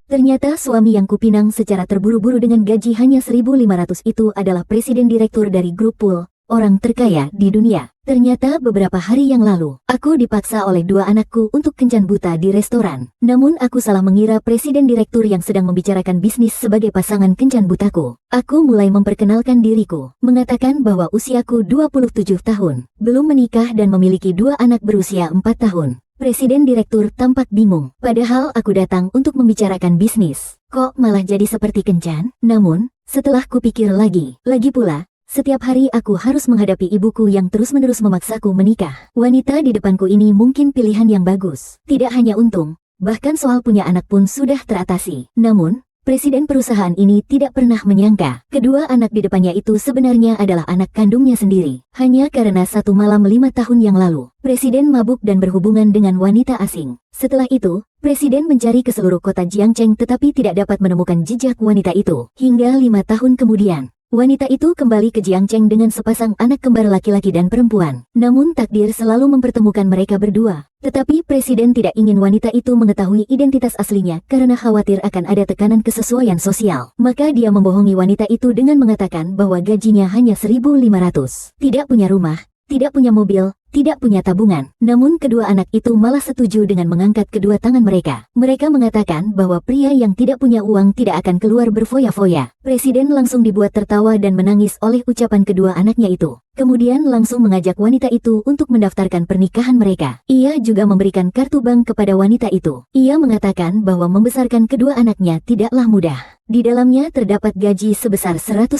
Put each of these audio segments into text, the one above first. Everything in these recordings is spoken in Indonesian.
Ternyata suami yang kupinang secara terburu-buru dengan gaji hanya 1.500 itu adalah presiden direktur dari grup Pool, orang terkaya di dunia. Ternyata beberapa hari yang lalu, aku dipaksa oleh dua anakku untuk kencan buta di restoran. Namun aku salah mengira presiden direktur yang sedang membicarakan bisnis sebagai pasangan kencan butaku. Aku mulai memperkenalkan diriku, mengatakan bahwa usiaku 27 tahun, belum menikah dan memiliki dua anak berusia 4 tahun. Presiden direktur tampak bingung, padahal aku datang untuk membicarakan bisnis. Kok malah jadi seperti kencan? Namun, setelah kupikir lagi pula, setiap hari aku harus menghadapi ibuku yang terus-menerus memaksaku menikah. Wanita di depanku ini mungkin pilihan yang bagus. Tidak hanya untung, bahkan soal punya anak pun sudah teratasi. Namun, presiden perusahaan ini tidak pernah menyangka kedua anak di depannya itu sebenarnya adalah anak kandungnya sendiri. Hanya karena satu malam 5 tahun yang lalu, presiden mabuk dan berhubungan dengan wanita asing. Setelah itu, presiden mencari ke seluruh kota Jiangcheng tetapi tidak dapat menemukan jejak wanita itu. Hingga 5 tahun kemudian, wanita itu kembali ke Jiangcheng dengan sepasang anak kembar laki-laki dan perempuan. Namun takdir selalu mempertemukan mereka berdua. Tetapi presiden tidak ingin wanita itu mengetahui identitas aslinya karena khawatir akan ada tekanan kesesuaian sosial. Maka dia membohongi wanita itu dengan mengatakan bahwa gajinya hanya 1.500. Tidak punya rumah, tidak punya mobil, tidak punya tabungan. Namun kedua anak itu malah setuju dengan mengangkat kedua tangan mereka. Mereka mengatakan bahwa pria yang tidak punya uang tidak akan keluar berfoya-foya. Presiden langsung dibuat tertawa dan menangis oleh ucapan kedua anaknya itu. Kemudian langsung mengajak wanita itu untuk mendaftarkan pernikahan mereka. Ia juga memberikan kartu bank kepada wanita itu. Ia mengatakan bahwa membesarkan kedua anaknya tidaklah mudah. Di dalamnya terdapat gaji sebesar 100.000.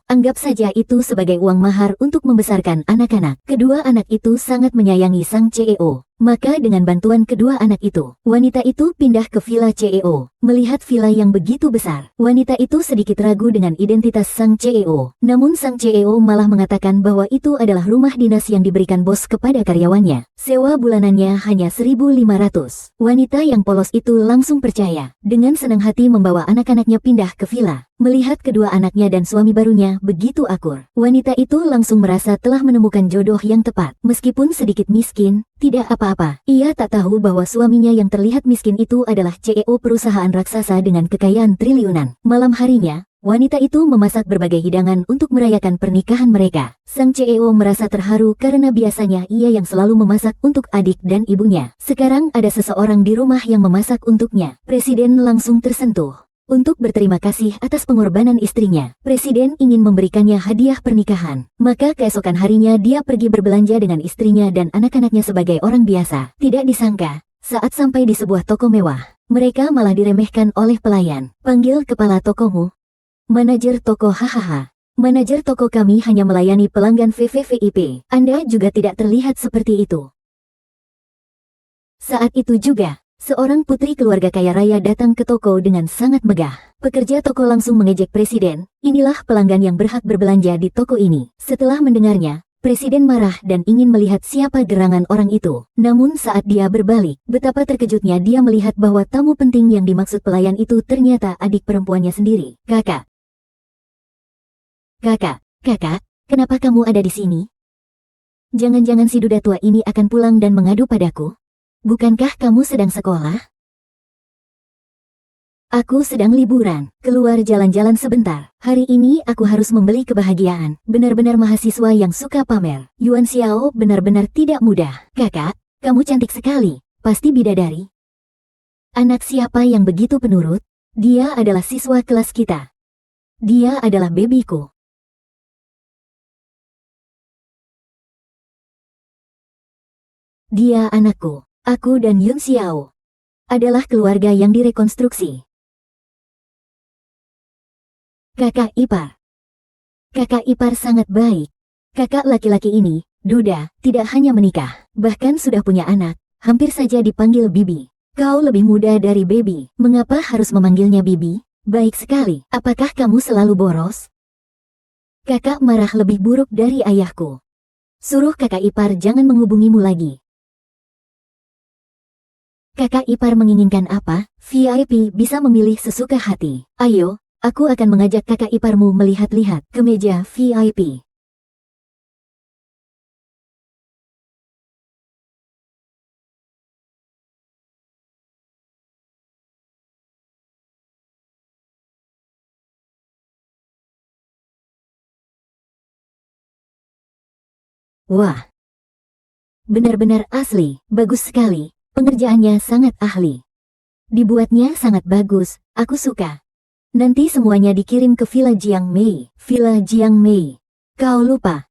Anggap saja itu sebagai uang mahar untuk membesarkan anak-anak. Kedua anak itu sangat menyayangi sang CEO. Maka dengan bantuan kedua anak itu, wanita itu pindah ke villa CEO. Melihat villa yang begitu besar, wanita itu sedikit ragu dengan identitas sang CEO. Namun sang CEO malah mengatakan bahwa itu adalah rumah dinas yang diberikan bos kepada karyawannya. Sewa bulanannya hanya 1.500. Wanita yang polos itu langsung percaya. Dengan senang hati membawa anak-anaknya pindah ke villa. Melihat kedua anaknya dan suami barunya begitu akur, wanita itu langsung merasa telah menemukan jodoh yang tepat. Meskipun sedikit miskin, tidak apa-apa. Ia tak tahu bahwa suaminya yang terlihat miskin itu adalah CEO perusahaan raksasa dengan kekayaan triliunan. Malam harinya, wanita itu memasak berbagai hidangan untuk merayakan pernikahan mereka. Sang CEO merasa terharu karena biasanya ia yang selalu memasak untuk adik dan ibunya. Sekarang ada seseorang di rumah yang memasak untuknya. Presiden langsung tersentuh. Untuk berterima kasih atas pengorbanan istrinya, presiden ingin memberikannya hadiah pernikahan. Maka keesokan harinya dia pergi berbelanja dengan istrinya dan anak-anaknya sebagai orang biasa. Tidak disangka, saat sampai di sebuah toko mewah, mereka malah diremehkan oleh pelayan. Panggil kepala tokomu. Manajer toko, hahaha. Manajer toko kami hanya melayani pelanggan VVVIP. Anda juga tidak terlihat seperti itu. Saat itu juga, seorang putri keluarga kaya raya datang ke toko dengan sangat megah. Pekerja toko langsung mengejek presiden, inilah pelanggan yang berhak berbelanja di toko ini. Setelah mendengarnya, presiden marah dan ingin melihat siapa gerangan orang itu. Namun saat dia berbalik, betapa terkejutnya dia melihat bahwa tamu penting yang dimaksud pelayan itu ternyata adik perempuannya sendiri. Kakak, kenapa kamu ada di sini? Jangan-jangan si duda tua ini akan pulang dan mengadu padaku? Bukankah kamu sedang sekolah? Aku sedang liburan, keluar jalan-jalan sebentar. Hari ini aku harus membeli kebahagiaan. Benar-benar mahasiswa yang suka pamer. Yuan Xiao benar-benar tidak mudah. Kakak, kamu cantik sekali. Pasti bidadari. Anak siapa yang begitu penurut? Dia adalah siswa kelas kita. Dia adalah bebiku. Dia anakku. Aku dan Yun Xiao adalah keluarga yang direkonstruksi. Kakak ipar. Kakak ipar sangat baik. Kakak laki-laki ini, duda, tidak hanya menikah, bahkan sudah punya anak, hampir saja dipanggil Bibi. Kau lebih muda dari Baby. Mengapa harus memanggilnya Bibi? Baik sekali. Apakah kamu selalu boros? Kakak marah lebih buruk dari ayahku. Suruh kakak ipar jangan menghubungimu lagi. Kakak ipar menginginkan apa? VIP bisa memilih sesuka hati. Ayo, aku akan mengajak kakak iparmu melihat-lihat ke meja VIP. Wah, benar-benar asli, bagus sekali. Pengerjaannya sangat ahli. Dibuatnya sangat bagus, aku suka. Nanti semuanya dikirim ke Villa Jiang Mei. Villa Jiang Mei. Kau lupa.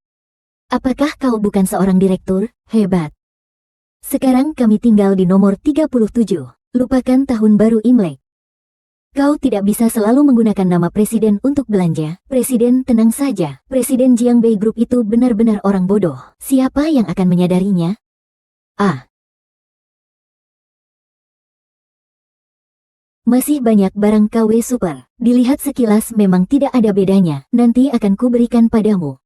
Apakah kau bukan seorang direktur? Hebat. Sekarang kami tinggal di nomor 37. Lupakan tahun baru Imlek. Kau tidak bisa selalu menggunakan nama presiden untuk belanja. Presiden, tenang saja. Presiden Jiangbei Group itu benar-benar orang bodoh. Siapa yang akan menyadarinya? Ah, masih banyak barang KW Super. Dilihat sekilas memang tidak ada bedanya. Nanti akan kuberikan padamu.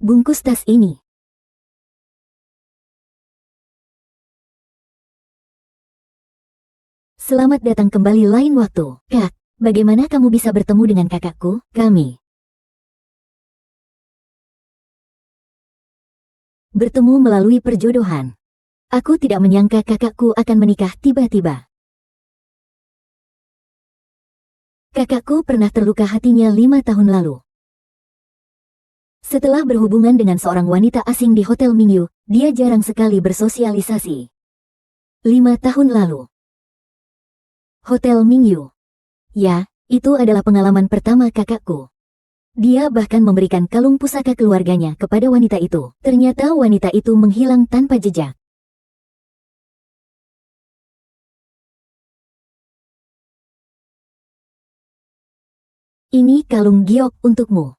Bungkus tas ini. Selamat datang kembali lain waktu. Kak, bagaimana kamu bisa bertemu dengan kakakku? Kami bertemu melalui perjodohan. Aku tidak menyangka kakakku akan menikah tiba-tiba. Kakakku pernah terluka hatinya 5 tahun lalu. Setelah berhubungan dengan seorang wanita asing di Hotel Mingyu, dia jarang sekali bersosialisasi. 5 tahun lalu. Hotel Mingyu. Ya, itu adalah pengalaman pertama kakakku. Dia bahkan memberikan kalung pusaka keluarganya kepada wanita itu. Ternyata wanita itu menghilang tanpa jejak. Ini kalung giok untukmu.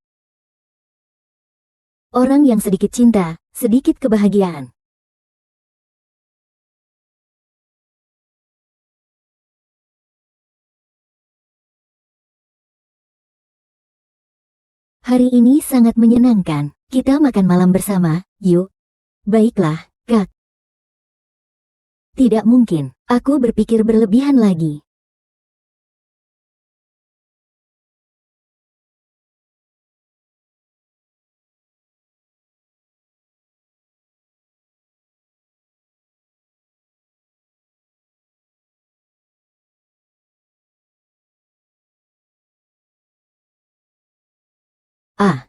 Orang yang sedikit cinta, sedikit kebahagiaan. Hari ini sangat menyenangkan. Kita makan malam bersama, yuk. Baiklah, Kak. Tidak mungkin. Aku berpikir berlebihan lagi. Ah,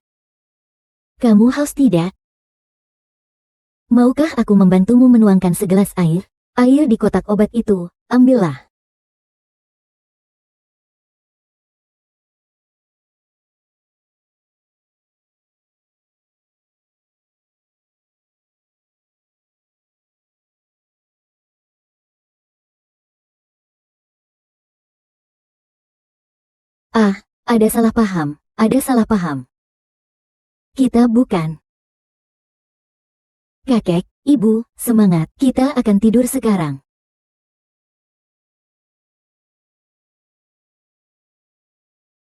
kamu haus tidak? Maukah aku membantumu menuangkan segelas air? Air di kotak obat itu, ambillah. Ah, ada salah paham. Ada salah paham. Kita bukan. Kakek, ibu, semangat. Kita akan tidur sekarang.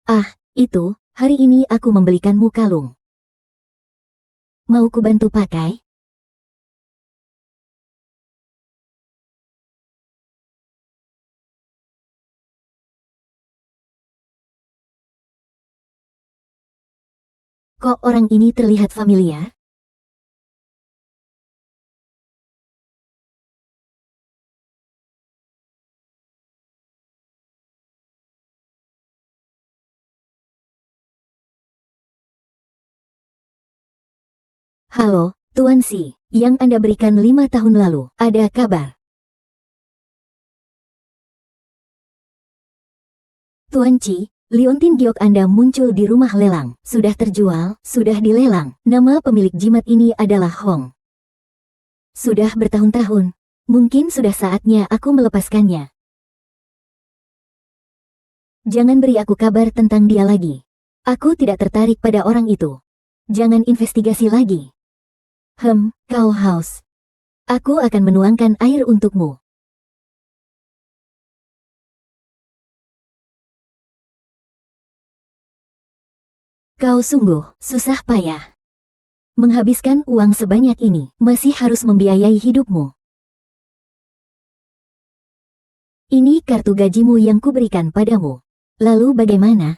Ah, itu, hari ini aku membelikanmu kalung. Mau ku bantu pakai? Kok orang ini terlihat familiar? Halo, Tuan Si, yang Anda berikan 5 tahun lalu. Ada kabar? Tuan Ci, liontin giok Anda muncul di rumah lelang. Sudah terjual, sudah dilelang. Nama pemilik jimat ini adalah Hong. Sudah bertahun-tahun. Mungkin sudah saatnya aku melepaskannya. Jangan beri aku kabar tentang dia lagi. Aku tidak tertarik pada orang itu. Jangan investigasi lagi. Kau haus. Aku akan menuangkan air untukmu. Kau sungguh susah payah. Menghabiskan uang sebanyak ini, masih harus membiayai hidupmu. Ini kartu gajimu yang kuberikan padamu. Lalu bagaimana?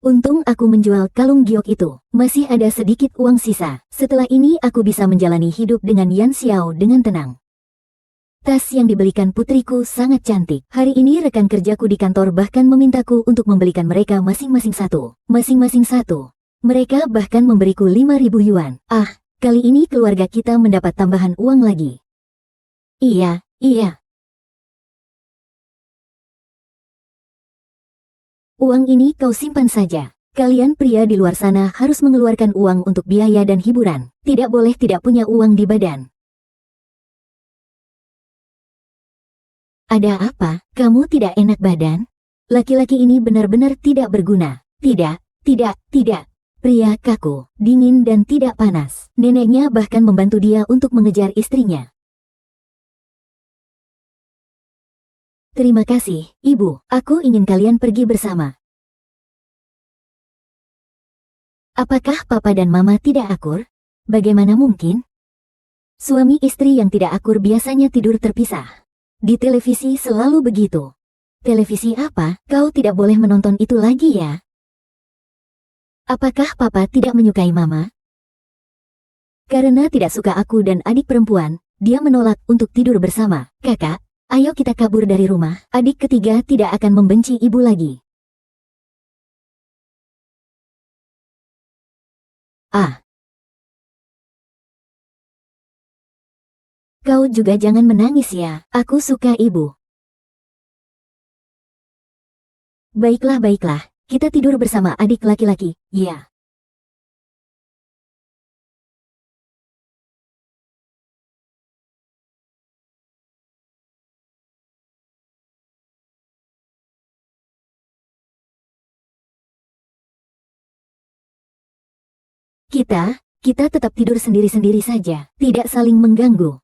Untung aku menjual kalung giok itu. Masih ada sedikit uang sisa. Setelah ini aku bisa menjalani hidup dengan Yan Xiao dengan tenang. Tas yang dibelikan putriku sangat cantik. Hari ini rekan kerjaku di kantor bahkan memintaku untuk membelikan mereka masing-masing satu. Masing-masing satu. Mereka bahkan memberiku 5.000 yuan. Ah, kali ini keluarga kita mendapat tambahan uang lagi. Iya, iya. Uang ini kau simpan saja. Kalian pria di luar sana harus mengeluarkan uang untuk biaya dan hiburan. Tidak boleh tidak punya uang di badan. Ada apa? Kamu tidak enak badan? Laki-laki ini benar-benar tidak berguna. Tidak, tidak, tidak. Pria kaku, dingin dan tidak panas. Neneknya bahkan membantu dia untuk mengejar istrinya. Terima kasih, Ibu. Aku ingin kalian pergi bersama. Apakah Papa dan Mama tidak akur? Bagaimana mungkin? Suami istri yang tidak akur biasanya tidur terpisah. Di televisi selalu begitu. Televisi apa? Kau tidak boleh menonton itu lagi ya? Apakah Papa tidak menyukai Mama? Karena tidak suka aku dan adik perempuan, dia menolak untuk tidur bersama. Kakak, ayo kita kabur dari rumah. Adik ketiga tidak akan membenci ibu lagi. Ah. Kau juga jangan menangis ya. Aku suka ibu. Baiklah, baiklah. Kita tidur bersama adik laki-laki. Ya. Kita tetap tidur sendiri-sendiri saja. Tidak saling mengganggu.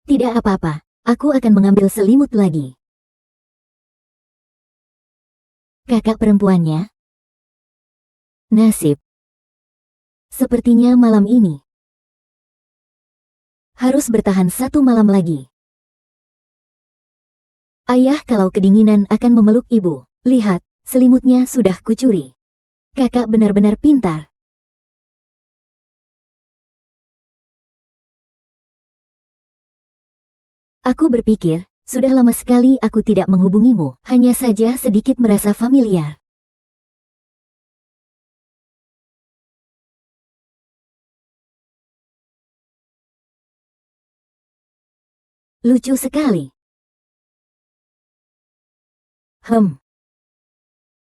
Tidak apa-apa. Aku akan mengambil selimut lagi. Kakak perempuannya. Nasib. Sepertinya malam ini harus bertahan 1 malam lagi. Ayah kalau kedinginan akan memeluk ibu. Lihat, selimutnya sudah kucuri. Kakak benar-benar pintar. Aku berpikir, sudah lama sekali aku tidak menghubungimu. Hanya saja sedikit merasa familiar. Lucu sekali.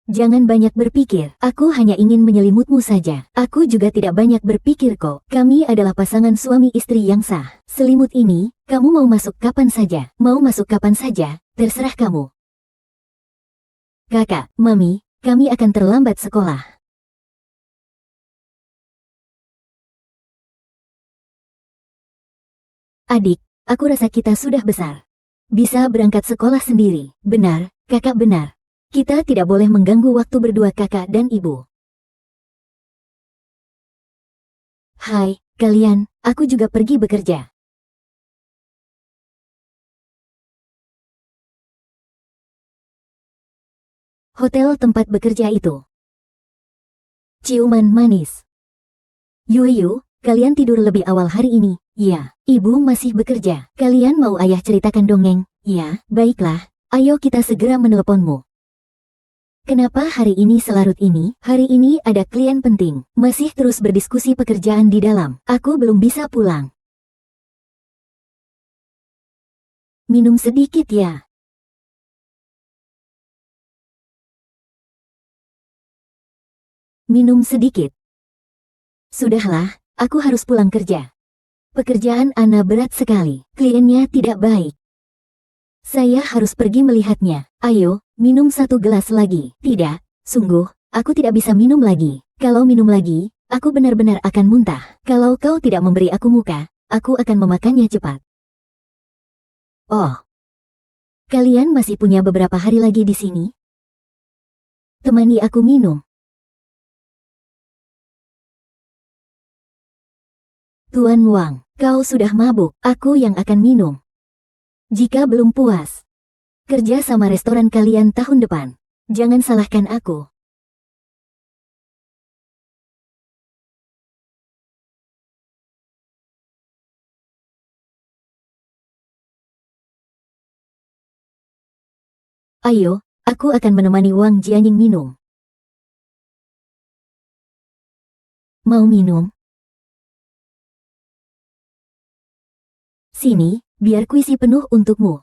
Jangan banyak berpikir, aku hanya ingin menyelimutmu saja. Aku juga tidak banyak berpikir kok. Kami adalah pasangan suami istri yang sah. Selimut ini, kamu mau masuk kapan saja. Mau masuk kapan saja, terserah kamu. Kakak, Mami, kami akan terlambat sekolah. Adik, aku rasa kita sudah besar. Bisa berangkat sekolah sendiri. Benar, kakak benar. Kita tidak boleh mengganggu waktu berdua kakak dan ibu. Hai, kalian, aku juga pergi bekerja. Hotel tempat bekerja itu. Ciuman manis. Yuyu, kalian tidur lebih awal hari ini. Ya, ibu masih bekerja. Kalian mau ayah ceritakan dongeng? Ya, baiklah. Ayo kita segera meneleponmu. Kenapa hari ini selarut ini? Hari ini ada klien penting. Masih terus berdiskusi pekerjaan di dalam. Aku belum bisa pulang. Minum sedikit ya. Minum sedikit. Sudahlah, aku harus pulang kerja. Pekerjaan Ana berat sekali. Kliennya tidak baik. Saya harus pergi melihatnya. Ayo, minum 1 gelas lagi. Tidak, sungguh, aku tidak bisa minum lagi. Kalau minum lagi, aku benar-benar akan muntah. Kalau kau tidak memberi aku muka, aku akan memakannya cepat. Oh. Kalian masih punya beberapa hari lagi di sini? Temani aku minum. Tuan Wang, kau sudah mabuk. Aku yang akan minum. Jika belum puas, kerja sama restoran kalian tahun depan. Jangan salahkan aku. Ayo, aku akan menemani Wang Jianying minum. Mau minum? Sini, biar kuisi penuh untukmu.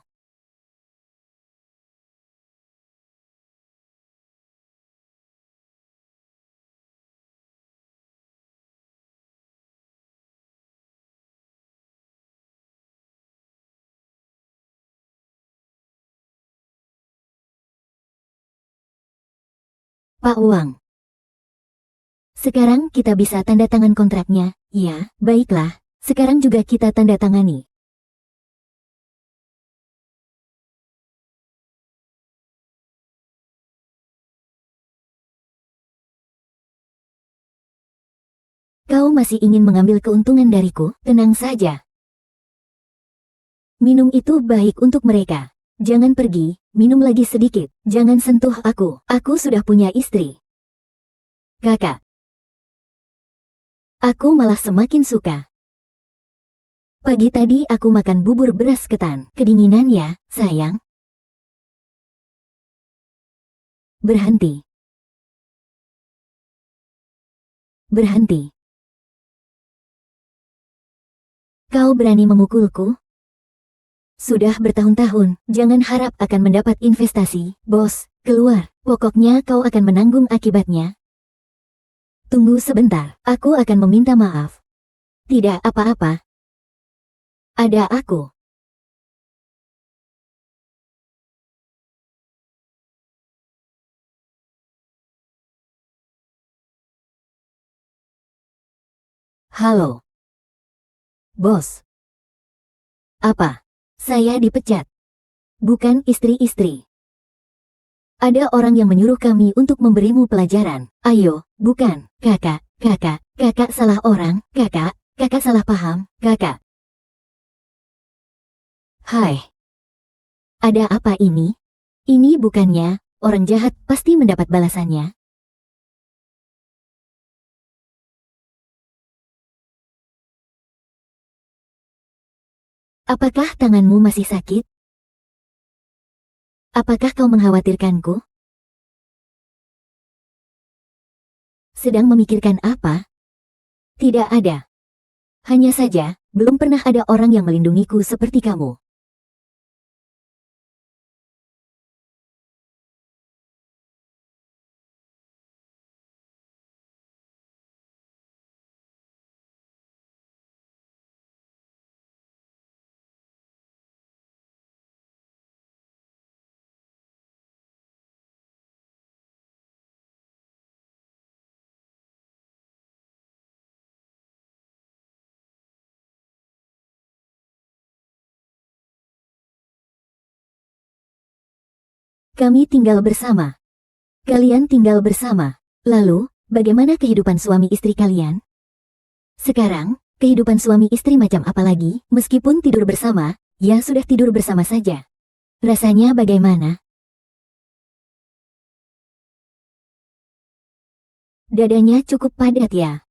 Pak Wang. Sekarang kita bisa tanda tangan kontraknya. Ya, baiklah. Sekarang juga kita tanda tangani. Kau masih ingin mengambil keuntungan dariku? Tenang saja. Minum itu baik untuk mereka. Jangan pergi, minum lagi sedikit. Jangan sentuh aku. Aku sudah punya istri. Kakak. Aku malah semakin suka. Pagi tadi aku makan bubur beras ketan. Kedinginan ya, sayang. Berhenti. Berhenti. Kau berani memukulku? Sudah bertahun-tahun, jangan harap akan mendapat investasi, bos. Keluar, pokoknya kau akan menanggung akibatnya. Tunggu sebentar, aku akan meminta maaf. Tidak apa-apa. Ada aku. Halo. Bos. Apa? Saya dipecat. Bukan istri-istri. Ada orang yang menyuruh kami untuk memberimu pelajaran. Ayo, bukan, kakak salah orang, kakak salah paham, kakak. Hai. Ada apa ini? Ini bukannya, orang jahat pasti mendapat balasannya. Apakah tanganmu masih sakit? Apakah kau mengkhawatirkanku? Sedang memikirkan apa? Tidak ada. Hanya saja, belum pernah ada orang yang melindungiku seperti kamu. Kami tinggal bersama. Kalian tinggal bersama. Lalu, bagaimana kehidupan suami istri kalian? Sekarang, kehidupan suami istri macam apa lagi? Meskipun tidur bersama, ya sudah tidur bersama saja. Rasanya bagaimana? Dadanya cukup padat ya.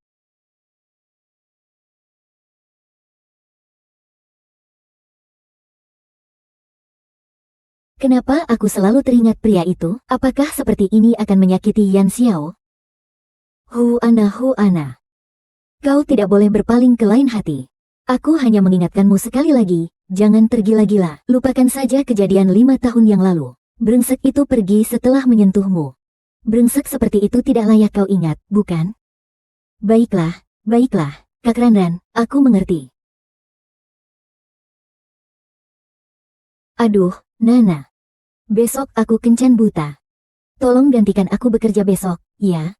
Kenapa aku selalu teringat pria itu? Apakah seperti ini akan menyakiti Yan Xiao? Hu Ana. Kau tidak boleh berpaling ke lain hati. Aku hanya mengingatkanmu sekali lagi, jangan tergila-gila. Lupakan saja kejadian 5 tahun yang lalu. Brengsek itu pergi setelah menyentuhmu. Brengsek seperti itu tidak layak kau ingat, bukan? Baiklah, Kak Ranran, aku mengerti. Aduh, Nana. Besok aku kencan buta. Tolong gantikan aku bekerja besok, ya?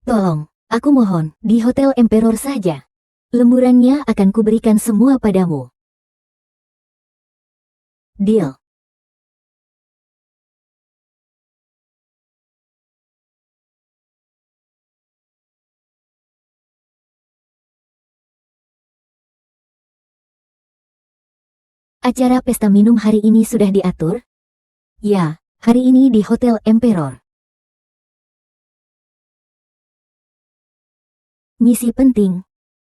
Tolong, aku mohon, di Hotel Emperor saja. Lemburannya akan kuberikan semua padamu. Deal. Acara pesta minum hari ini sudah diatur? Ya, hari ini di Hotel Emperor. Misi penting.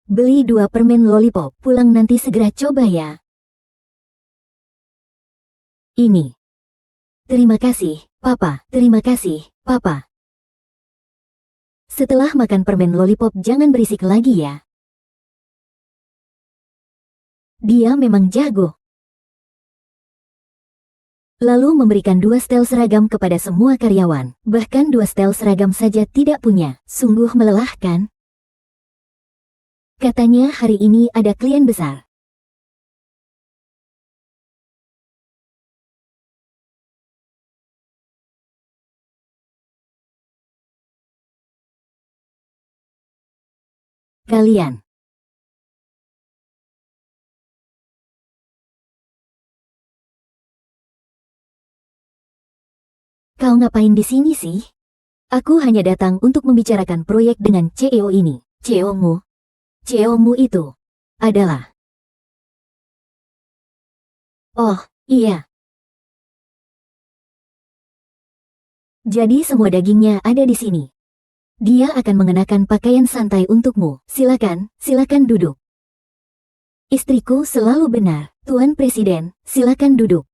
Beli 2 permen lollipop, pulang nanti segera coba ya. Ini. Terima kasih, Papa. Terima kasih, Papa. Setelah makan permen lollipop jangan berisik lagi ya. Dia memang jago. Lalu memberikan 2 setel seragam kepada semua karyawan. Bahkan 2 setel seragam saja tidak punya. Sungguh melelahkan. Katanya hari ini ada klien besar. Kalian. Kau ngapain di sini sih? Aku hanya datang untuk membicarakan proyek dengan CEO ini. CEO-mu? CEO-mu itu adalah... Oh, iya. Jadi semua dagingnya ada di sini. Dia akan mengenakan pakaian santai untukmu. Silakan, silakan duduk. Istriku selalu benar. Tuan Presiden, silakan duduk.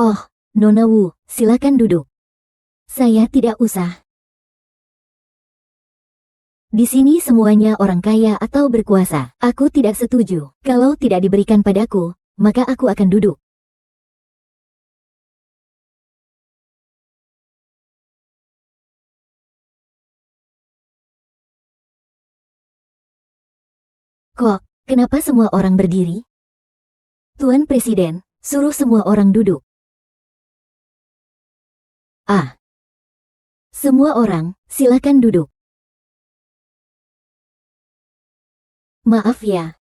Oh, Nona Wu, silakan duduk. Saya tidak usah. Di sini semuanya orang kaya atau berkuasa. Aku tidak setuju. Kalau tidak diberikan padaku, maka aku akan duduk. Kok, kenapa semua orang berdiri? Tuan Presiden, suruh semua orang duduk. Ah. Semua orang, silakan duduk. Maaf ya.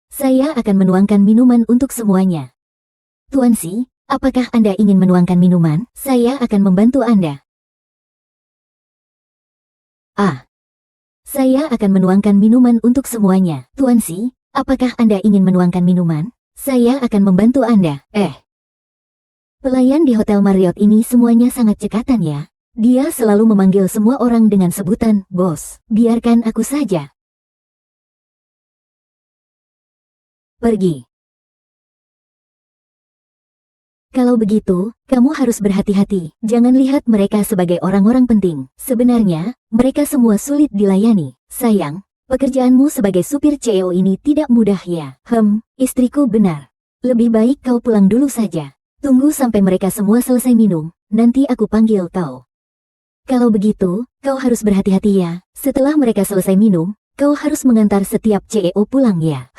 Saya akan menuangkan minuman untuk semuanya. Tuan Si, apakah Anda ingin menuangkan minuman? Saya akan membantu Anda. Ah. Saya akan menuangkan minuman untuk semuanya. Tuan Si, apakah Anda ingin menuangkan minuman? Saya akan membantu Anda. Pelayan di Hotel Marriott ini semuanya sangat cekatan ya. Dia selalu memanggil semua orang dengan sebutan, bos. Biarkan aku saja. Pergi. Kalau begitu, kamu harus berhati-hati. Jangan lihat mereka sebagai orang-orang penting. Sebenarnya, mereka semua sulit dilayani. Sayang, pekerjaanmu sebagai supir CEO ini tidak mudah ya. Istriku benar. Lebih baik kau pulang dulu saja. Tunggu sampai mereka semua selesai minum, nanti aku panggil kau. Kalau begitu, kau harus berhati-hati ya. Setelah mereka selesai minum, kau harus mengantar setiap CEO pulang ya.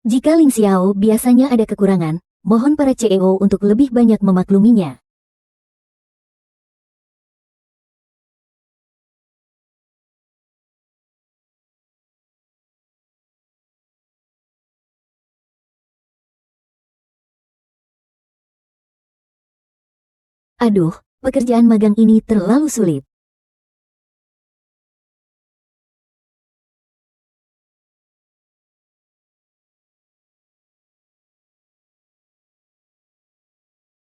Jika Ling Xiao biasanya ada kekurangan, mohon para CEO untuk lebih banyak memakluminya. Aduh, pekerjaan magang ini terlalu sulit.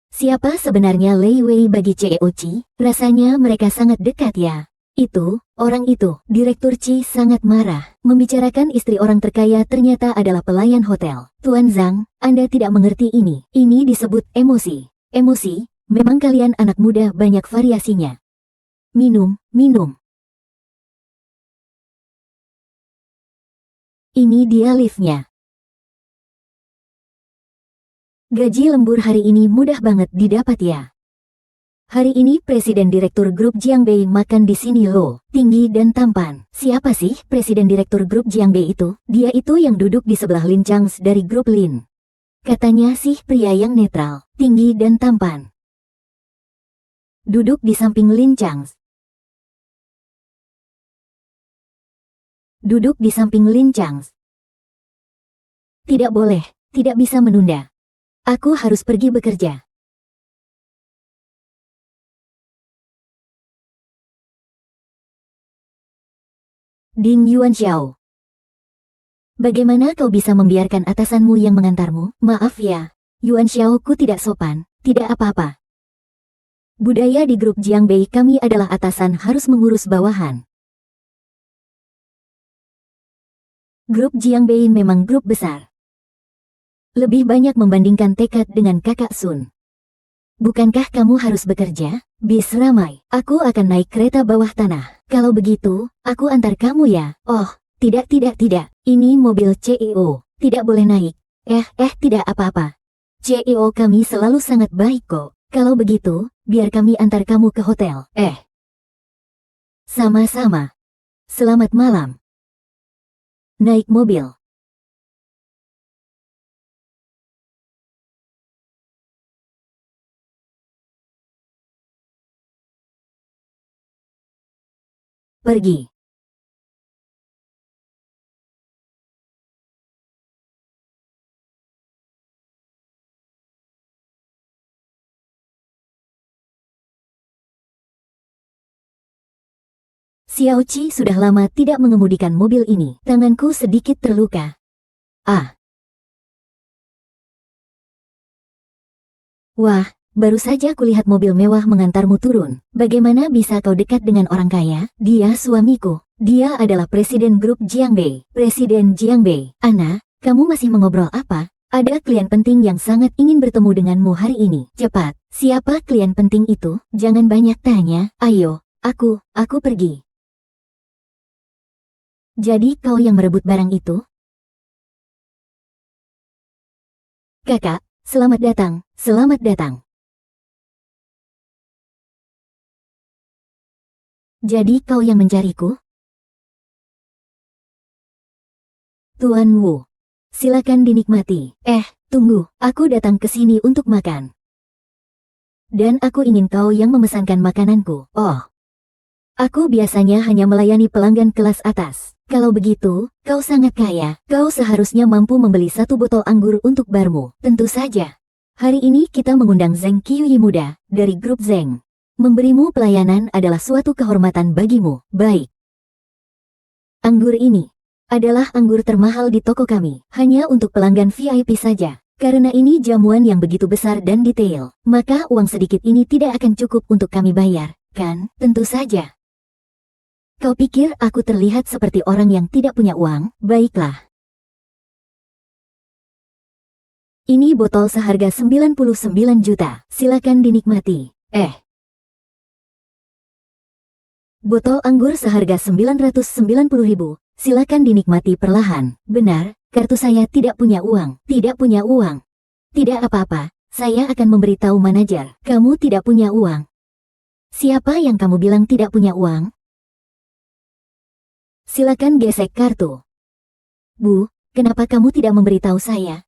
Siapa sebenarnya Lei Wei bagi CEO Chi? Rasanya mereka sangat dekat ya. Orang itu, Direktur Chi sangat marah. Membicarakan istri orang terkaya ternyata adalah pelayan hotel. Tuan Zhang, Anda tidak mengerti ini. Ini disebut emosi. Emosi, memang kalian anak muda banyak variasinya. Minum, minum. Ini dia liftnya. Gaji lembur hari ini mudah banget didapat ya. Hari ini Presiden Direktur Grup Jiangbei makan di sini loh, tinggi dan tampan. Siapa sih Presiden Direktur Grup Jiangbei itu? Dia itu yang duduk di sebelah Lin Changs dari Grup Lin. Katanya sih pria yang netral, tinggi dan tampan. Duduk di samping Lin Changs. Duduk di samping Lin Changs. Tidak boleh, tidak bisa menunda. Aku harus pergi bekerja. Ding Yuanxiao. Bagaimana kau bisa membiarkan atasanmu yang mengantarmu? Maaf ya, Yuanxiao, ku tidak sopan, tidak apa-apa. Budaya di grup Jiangbei kami adalah atasan harus mengurus bawahan. Grup Jiangbei memang grup besar. Lebih banyak membandingkan tekad dengan kakak Sun. Bukankah kamu harus bekerja? Bis ramai. Aku akan naik kereta bawah tanah. Kalau begitu, aku antar kamu ya. Oh, tidak. Ini mobil CEO. Tidak boleh naik. Tidak apa-apa. CEO kami selalu sangat baik kok. Kalau begitu, biar kami antar kamu ke hotel. Sama-sama. Selamat malam. Naik mobil. Pergi. Xiao Qi sudah lama tidak mengemudikan mobil ini. Tanganku sedikit terluka. Wah, baru saja kulihat mobil mewah mengantarmu turun. Bagaimana bisa kau dekat dengan orang kaya? Dia suamiku. Dia adalah presiden grup Jiangbei. Presiden Jiangbei. Ana, kamu masih mengobrol apa? Ada klien penting yang sangat ingin bertemu denganmu hari ini. Cepat, siapa klien penting itu? Jangan banyak tanya. Ayo, aku pergi. Jadi kau yang merebut barang itu? Kakak, selamat datang, selamat datang. Jadi kau yang mencariku? Tuan Wu, silakan dinikmati. Tunggu, aku datang ke sini untuk makan. Dan aku ingin kau yang memesankan makananku. Oh, aku biasanya hanya melayani pelanggan kelas atas. Kalau begitu, kau sangat kaya. Kau seharusnya mampu membeli 1 botol anggur untuk barmu. Tentu saja. Hari ini kita mengundang Zheng Qiuyi muda, dari grup Zheng. Memberimu pelayanan adalah suatu kehormatan bagimu. Baik. Anggur ini adalah anggur termahal di toko kami. Hanya untuk pelanggan VIP saja. Karena ini jamuan yang begitu besar dan detail, maka uang sedikit ini tidak akan cukup untuk kami bayar, kan? Tentu saja. Kau pikir aku terlihat seperti orang yang tidak punya uang? Baiklah. Ini botol seharga 99 juta. Silakan dinikmati. Botol anggur seharga 990 ribu. Silakan dinikmati perlahan. Benar, kartu saya tidak punya uang. Tidak punya uang. Tidak apa-apa, saya akan memberitahu manajer. Kamu tidak punya uang. Siapa yang kamu bilang tidak punya uang? Silakan gesek kartu. Bu, kenapa kamu tidak memberitahu saya?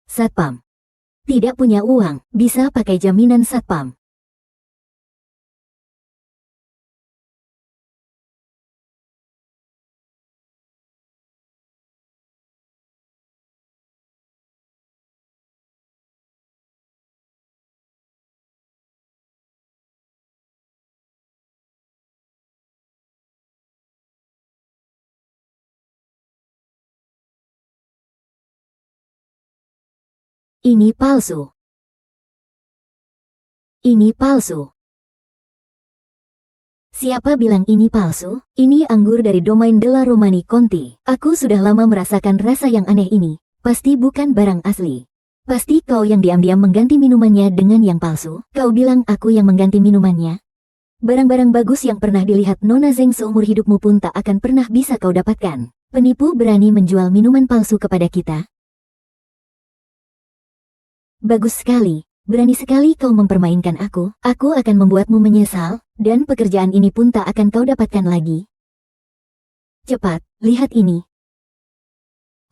Satpam. Tidak punya uang, bisa pakai jaminan satpam. Ini palsu. Ini palsu. Siapa bilang ini palsu? Ini anggur dari Domain della Romani Conti. Aku sudah lama merasakan rasa yang aneh ini. Pasti bukan barang asli. Pasti kau yang diam-diam mengganti minumannya dengan yang palsu. Kau bilang aku yang mengganti minumannya. Barang-barang bagus yang pernah dilihat Nona Zheng seumur hidupmu pun tak akan pernah bisa kau dapatkan. Penipu berani menjual minuman palsu kepada kita. Bagus sekali, berani sekali kau mempermainkan aku. Aku akan membuatmu menyesal, dan pekerjaan ini pun tak akan kau dapatkan lagi. Cepat, lihat ini.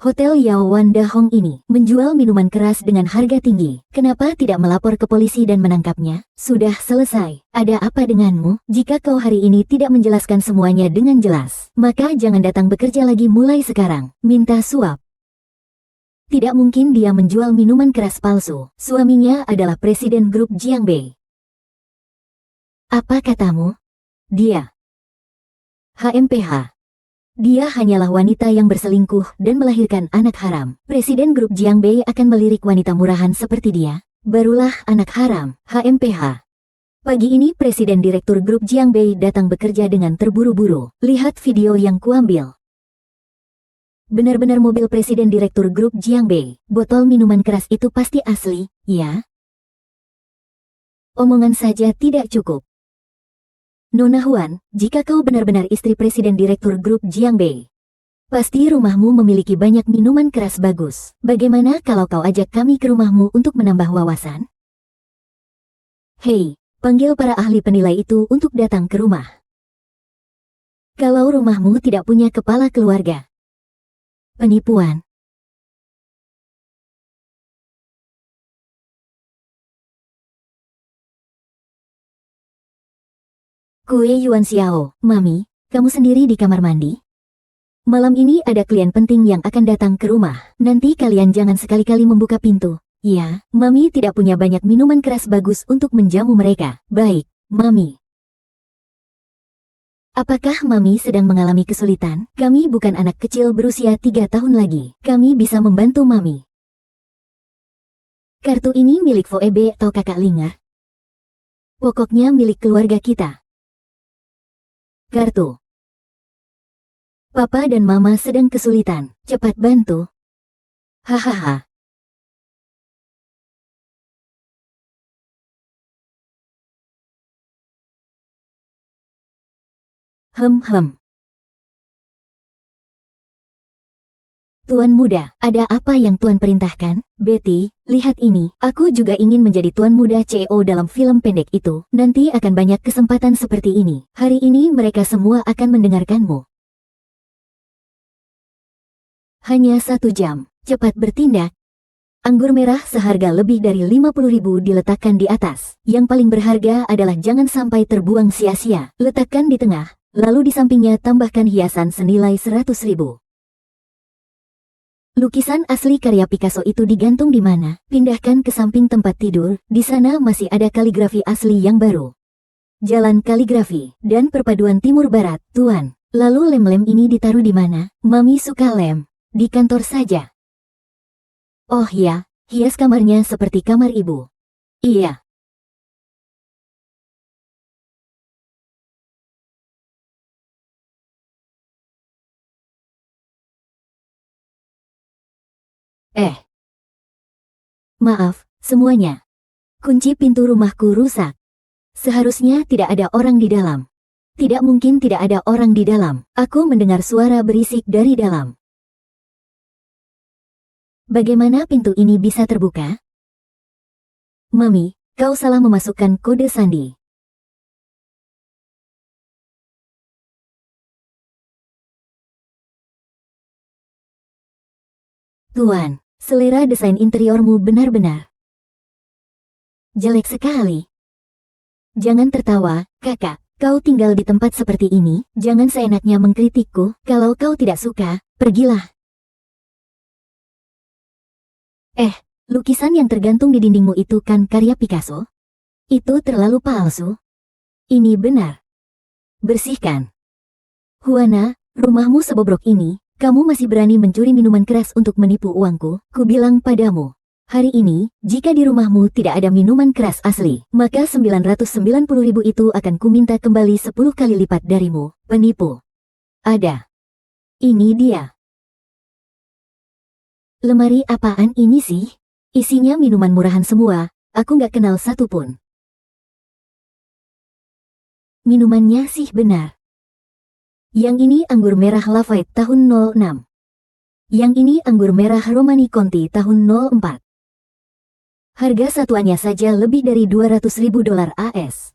Hotel Yao Wanda Hong ini menjual minuman keras dengan harga tinggi. Kenapa tidak melapor ke polisi dan menangkapnya? Sudah selesai. Ada apa denganmu? Jika kau hari ini tidak menjelaskan semuanya dengan jelas, maka jangan datang bekerja lagi mulai sekarang. Minta suap. Tidak mungkin dia menjual minuman keras palsu. Suaminya adalah presiden grup Jiangbei. Apa katamu? Dia. HMPH. Dia hanyalah wanita yang berselingkuh dan melahirkan anak haram. Presiden grup Jiangbei akan melirik wanita murahan seperti dia. Barulah anak haram, HMPH. Pagi ini Presiden Direktur Grup Jiangbei datang bekerja dengan terburu-buru. Lihat video yang kuambil. Benar-benar mobil Presiden Direktur Grup Jiangbei. Botol minuman keras itu pasti asli, ya? Omongan saja tidak cukup. Nona Huan, jika kau benar-benar istri Presiden Direktur Grup Jiangbei, pasti rumahmu memiliki banyak minuman keras bagus. Bagaimana kalau kau ajak kami ke rumahmu untuk menambah wawasan? Hei, panggil para ahli penilai itu untuk datang ke rumah. Kalau rumahmu tidak punya kepala keluarga. Penipuan. Kue Yuan Xiao, Mami, kamu sendiri di kamar mandi? Malam ini ada klien penting yang akan datang ke rumah. Nanti kalian jangan sekali-kali membuka pintu. Ya, Mami tidak punya banyak minuman keras bagus untuk menjamu mereka. Baik, Mami. Apakah Mami sedang mengalami kesulitan? Kami bukan anak kecil berusia 3 tahun lagi. Kami bisa membantu Mami. Kartu ini milik Foebe atau kakak Linga? Pokoknya milik keluarga kita. Kartu. Papa dan Mama sedang kesulitan. Cepat bantu. Hahaha. Tuan muda, ada apa yang Tuan perintahkan? Betty, lihat ini. Aku juga ingin menjadi Tuan muda CEO dalam film pendek itu. Nanti akan banyak kesempatan seperti ini. Hari ini mereka semua akan mendengarkanmu. Hanya 1 jam. Cepat bertindak. Anggur merah seharga lebih dari 50.000 diletakkan di atas. Yang paling berharga adalah jangan sampai terbuang sia-sia. Letakkan di tengah, lalu di sampingnya tambahkan hiasan senilai 100.000. Lukisan asli karya Picasso itu digantung di mana? Pindahkan ke samping tempat tidur, di sana masih ada kaligrafi asli yang baru. Jalan kaligrafi, dan perpaduan timur barat, Tuan. Lalu lem-lem ini ditaruh di mana? Mami suka lem. Di kantor saja. Oh ya, hias kamarnya seperti kamar ibu. Iya. Maaf, semuanya. Kunci pintu rumahku rusak. Seharusnya tidak ada orang di dalam. Tidak mungkin tidak ada orang di dalam. Aku mendengar suara berisik dari dalam. Bagaimana pintu ini bisa terbuka? Mami, kau salah memasukkan kode sandi. Tuan, selera desain interiormu benar-benar jelek sekali. Jangan tertawa, kakak. Kau tinggal di tempat seperti ini, jangan seenaknya mengkritikku. Kalau kau tidak suka, pergilah. Lukisan yang tergantung di dindingmu itu kan karya Picasso? Itu terlalu palsu. Ini benar. Bersihkan. Huana, rumahmu sebobrok ini, kamu masih berani mencuri minuman keras untuk menipu uangku? Ku bilang padamu. Hari ini, jika di rumahmu tidak ada minuman keras asli, maka 990.000 itu akan kuminta kembali 10 kali lipat darimu, penipu. Ada. Ini dia. Lemari apaan ini sih? Isinya minuman murahan semua, aku nggak kenal satu pun. Minumannya sih benar. Yang ini anggur merah Lafayette tahun 06. Yang ini anggur merah Romani Conti tahun 04. Harga satuannya saja lebih dari 200.000 dolar AS.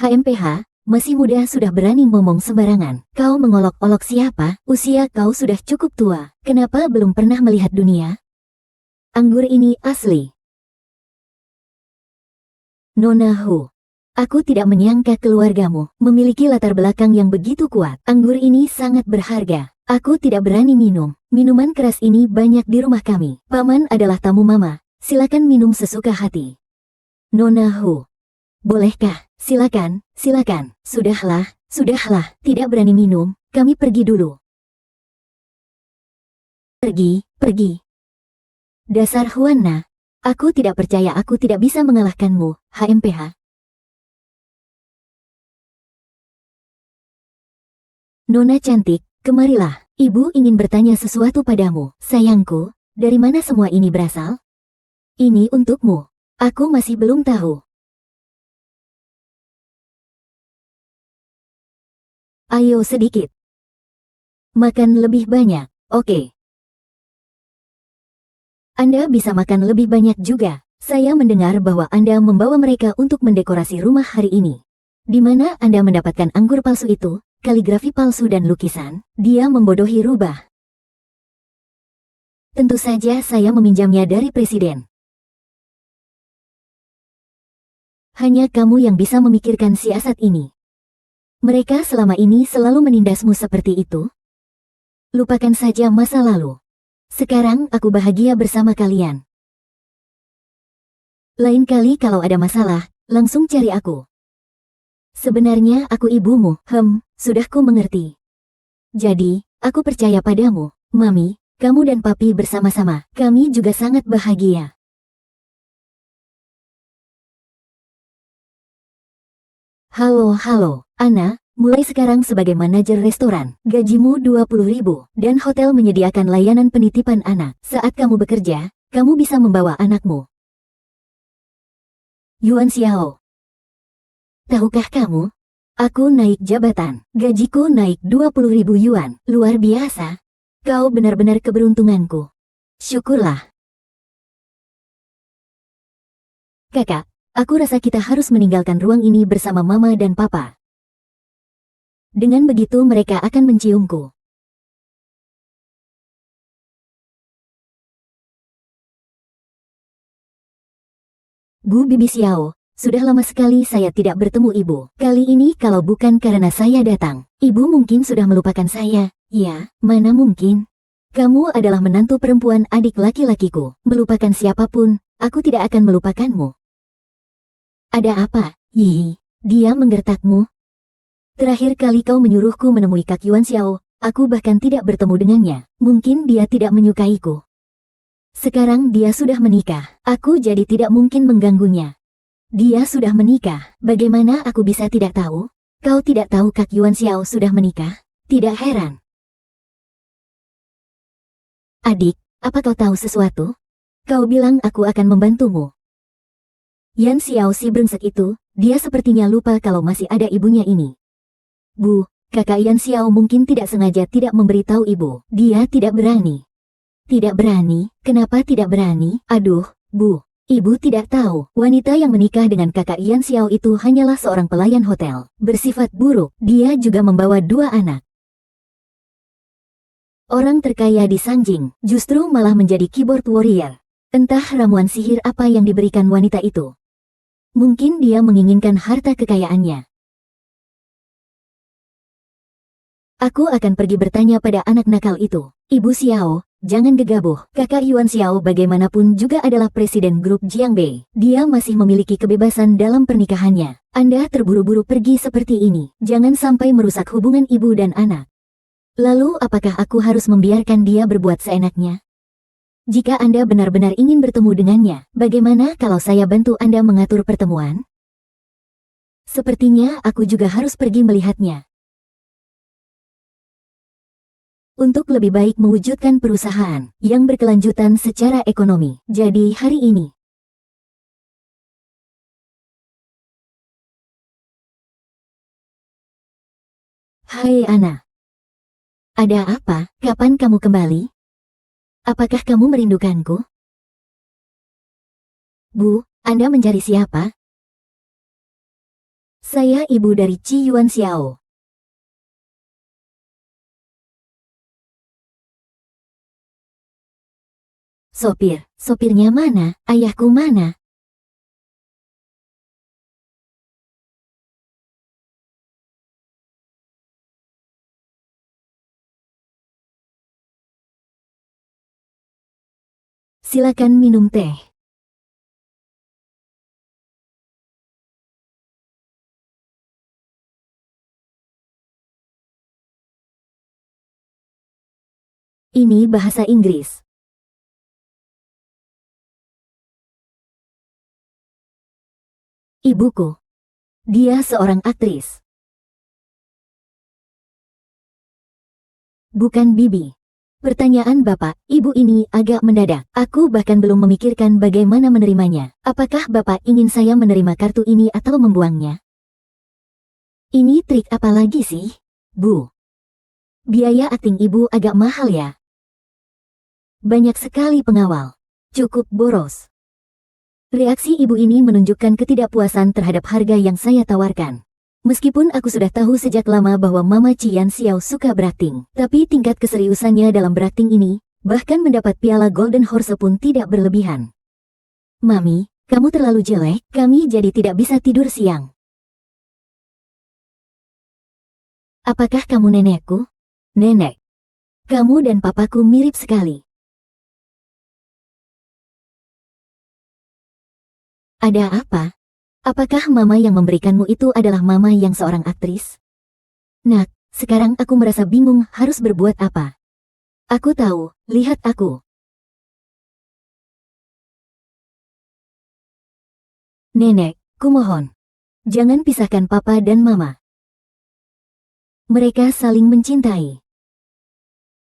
HMPH, masih muda sudah berani ngomong sembarangan. Kau mengolok-olok siapa? Usia kau sudah cukup tua. Kenapa belum pernah melihat dunia? Anggur ini asli. Nona Hu. Aku tidak menyangka keluargamu memiliki latar belakang yang begitu kuat. Anggur ini sangat berharga. Aku tidak berani minum. Minuman keras ini banyak di rumah kami. Paman adalah tamu mama. Silakan minum sesuka hati. Nona Hu. Bolehkah? Silakan, silakan. Sudahlah, sudahlah. Tidak berani minum. Kami pergi dulu. Pergi, pergi. Dasar Huana. Aku tidak percaya aku tidak bisa mengalahkanmu, HMPH. Nona cantik, kemarilah. Ibu ingin bertanya sesuatu padamu. Sayangku, dari mana semua ini berasal? Ini untukmu. Aku masih belum tahu. Ayo sedikit. Makan lebih banyak, oke. Anda bisa makan lebih banyak juga. Saya mendengar bahwa Anda membawa mereka untuk mendekorasi rumah hari ini. Di mana Anda mendapatkan anggur palsu itu, kaligrafi palsu dan lukisan? Dia membodohi rubah. Tentu saja saya meminjamnya dari presiden. Hanya kamu yang bisa memikirkan siasat ini. Mereka selama ini selalu menindasmu seperti itu. Lupakan saja masa lalu. Sekarang aku bahagia bersama kalian. Lain kali kalau ada masalah, langsung cari aku. Sebenarnya aku ibumu, sudah ku mengerti. Jadi, aku percaya padamu, Mami, kamu dan Papi bersama-sama, kami juga sangat bahagia. Halo, Ana, mulai sekarang sebagai manajer restoran, gajimu 20.000, dan hotel menyediakan layanan penitipan anak. Saat kamu bekerja, kamu bisa membawa anakmu. Yuan Xiao. Tahukah kamu? Aku naik jabatan, gajiku naik 20.000 yuan, luar biasa. Kau benar-benar keberuntunganku. Syukurlah. Kakak, aku rasa kita harus meninggalkan ruang ini bersama Mama dan Papa. Dengan begitu mereka akan menciumku. Bu Bibi Xiao, sudah lama sekali saya tidak bertemu ibu. Kali ini kalau bukan karena saya datang, ibu mungkin sudah melupakan saya. Ya, mana mungkin. Kamu adalah menantu perempuan adik laki-lakiku. Melupakan siapapun, aku tidak akan melupakanmu. Ada apa, Yi? Dia menggertakmu? Terakhir kali kau menyuruhku menemui Kak Yuan Xiao, aku bahkan tidak bertemu dengannya. Mungkin dia tidak menyukaiku. Sekarang dia sudah menikah. Aku jadi tidak mungkin mengganggunya. Dia sudah menikah. Bagaimana aku bisa tidak tahu? Kau tidak tahu Kak Yuan Xiao sudah menikah? Tidak heran. Adik, apa kau tahu sesuatu? Kau bilang aku akan membantumu. Yan Xiao si brengsek itu, dia sepertinya lupa kalau masih ada ibunya ini. Bu, kakak Yan Xiao mungkin tidak sengaja tidak memberitahu ibu. Dia tidak berani. Tidak berani? Kenapa tidak berani? Aduh, Bu. Ibu tidak tahu, wanita yang menikah dengan kakak Yan Xiao itu hanyalah seorang pelayan hotel. Bersifat buruk, dia juga membawa 2 anak. Orang terkaya di Sanjing, justru malah menjadi keyboard warrior. Entah ramuan sihir apa yang diberikan wanita itu. Mungkin dia menginginkan harta kekayaannya. Aku akan pergi bertanya pada anak nakal itu. Ibu Xiao, jangan gegabah. Kakak Yuan Xiao bagaimanapun juga adalah presiden grup Jiangbei. Dia masih memiliki kebebasan dalam pernikahannya. Anda terburu-buru pergi seperti ini. Jangan sampai merusak hubungan ibu dan anak. Lalu apakah aku harus membiarkan dia berbuat seenaknya? Jika Anda benar-benar ingin bertemu dengannya, bagaimana kalau saya bantu Anda mengatur pertemuan? Sepertinya aku juga harus pergi melihatnya. Untuk lebih baik mewujudkan perusahaan yang berkelanjutan secara ekonomi. Jadi hari ini. Hai Ana. Ada apa? Kapan kamu kembali? Apakah kamu merindukanku? Bu, Anda mencari siapa? Saya ibu dari Ci Yuan Xiao. Sopirnya mana? Ayahku mana? Silakan minum teh. Ini bahasa Inggris. Ibuku. Dia seorang aktris. Bukan Bibi. Pertanyaan Bapak, Ibu ini agak mendadak. Aku bahkan belum memikirkan bagaimana menerimanya. Apakah Bapak ingin saya menerima kartu ini atau membuangnya? Ini trik apa lagi sih, Bu? Biaya akting Ibu agak mahal ya? Banyak sekali pengawal. Cukup boros. Reaksi Ibu ini menunjukkan ketidakpuasan terhadap harga yang saya tawarkan. Meskipun aku sudah tahu sejak lama bahwa Mama Cian Xiao suka berakting, tapi tingkat keseriusannya dalam berakting ini, bahkan mendapat piala Golden Horse pun tidak berlebihan. Mami, kamu terlalu jelek, kami jadi tidak bisa tidur siang. Apakah kamu nenekku? Nenek. Kamu dan papaku mirip sekali. Ada apa? Apakah mama yang memberikanmu itu adalah mama yang seorang aktris? Nak, sekarang aku merasa bingung harus berbuat apa. Aku tahu, lihat aku. Nenek, kumohon. Jangan pisahkan papa dan mama. Mereka saling mencintai.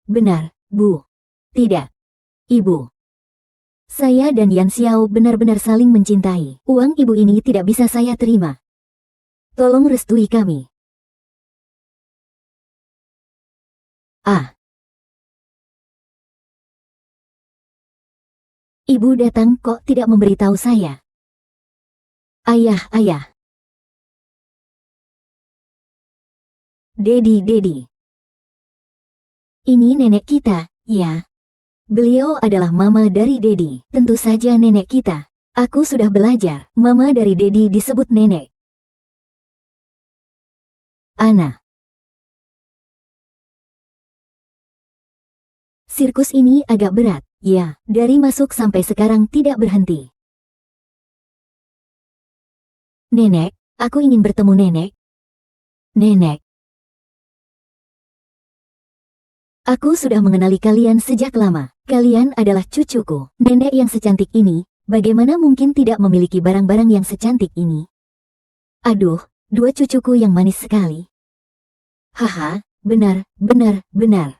Benar, Bu. Tidak. Ibu. Saya dan Yan Xiao benar-benar saling mencintai. Uang ibu ini tidak bisa saya terima. Tolong restui kami. Ah. Ibu datang kok tidak memberitahu saya. Ayah. Dedi. Ini nenek kita, ya. Beliau adalah mama dari Dedi. Tentu saja nenek kita. Aku sudah belajar. Mama dari Dedi disebut nenek. Ana. Sirkus ini agak berat. Ya, dari masuk sampai sekarang tidak berhenti. Nenek, aku ingin bertemu nenek. Nenek. Aku sudah mengenali kalian sejak lama. Kalian adalah cucuku. Nenek yang secantik ini, bagaimana mungkin tidak memiliki barang-barang yang secantik ini? Aduh, dua cucuku yang manis sekali. Haha, benar.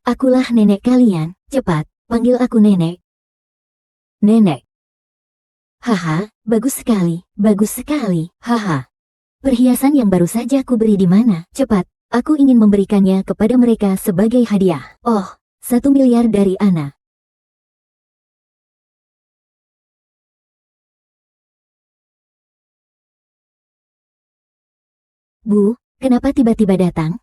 Akulah nenek kalian. Cepat, panggil aku nenek. Nenek. Haha, bagus sekali. Haha. Perhiasan yang baru saja ku beri di mana? Cepat, aku ingin memberikannya kepada mereka sebagai hadiah. Oh, 1 miliar dari Ana. Bu, kenapa tiba-tiba datang?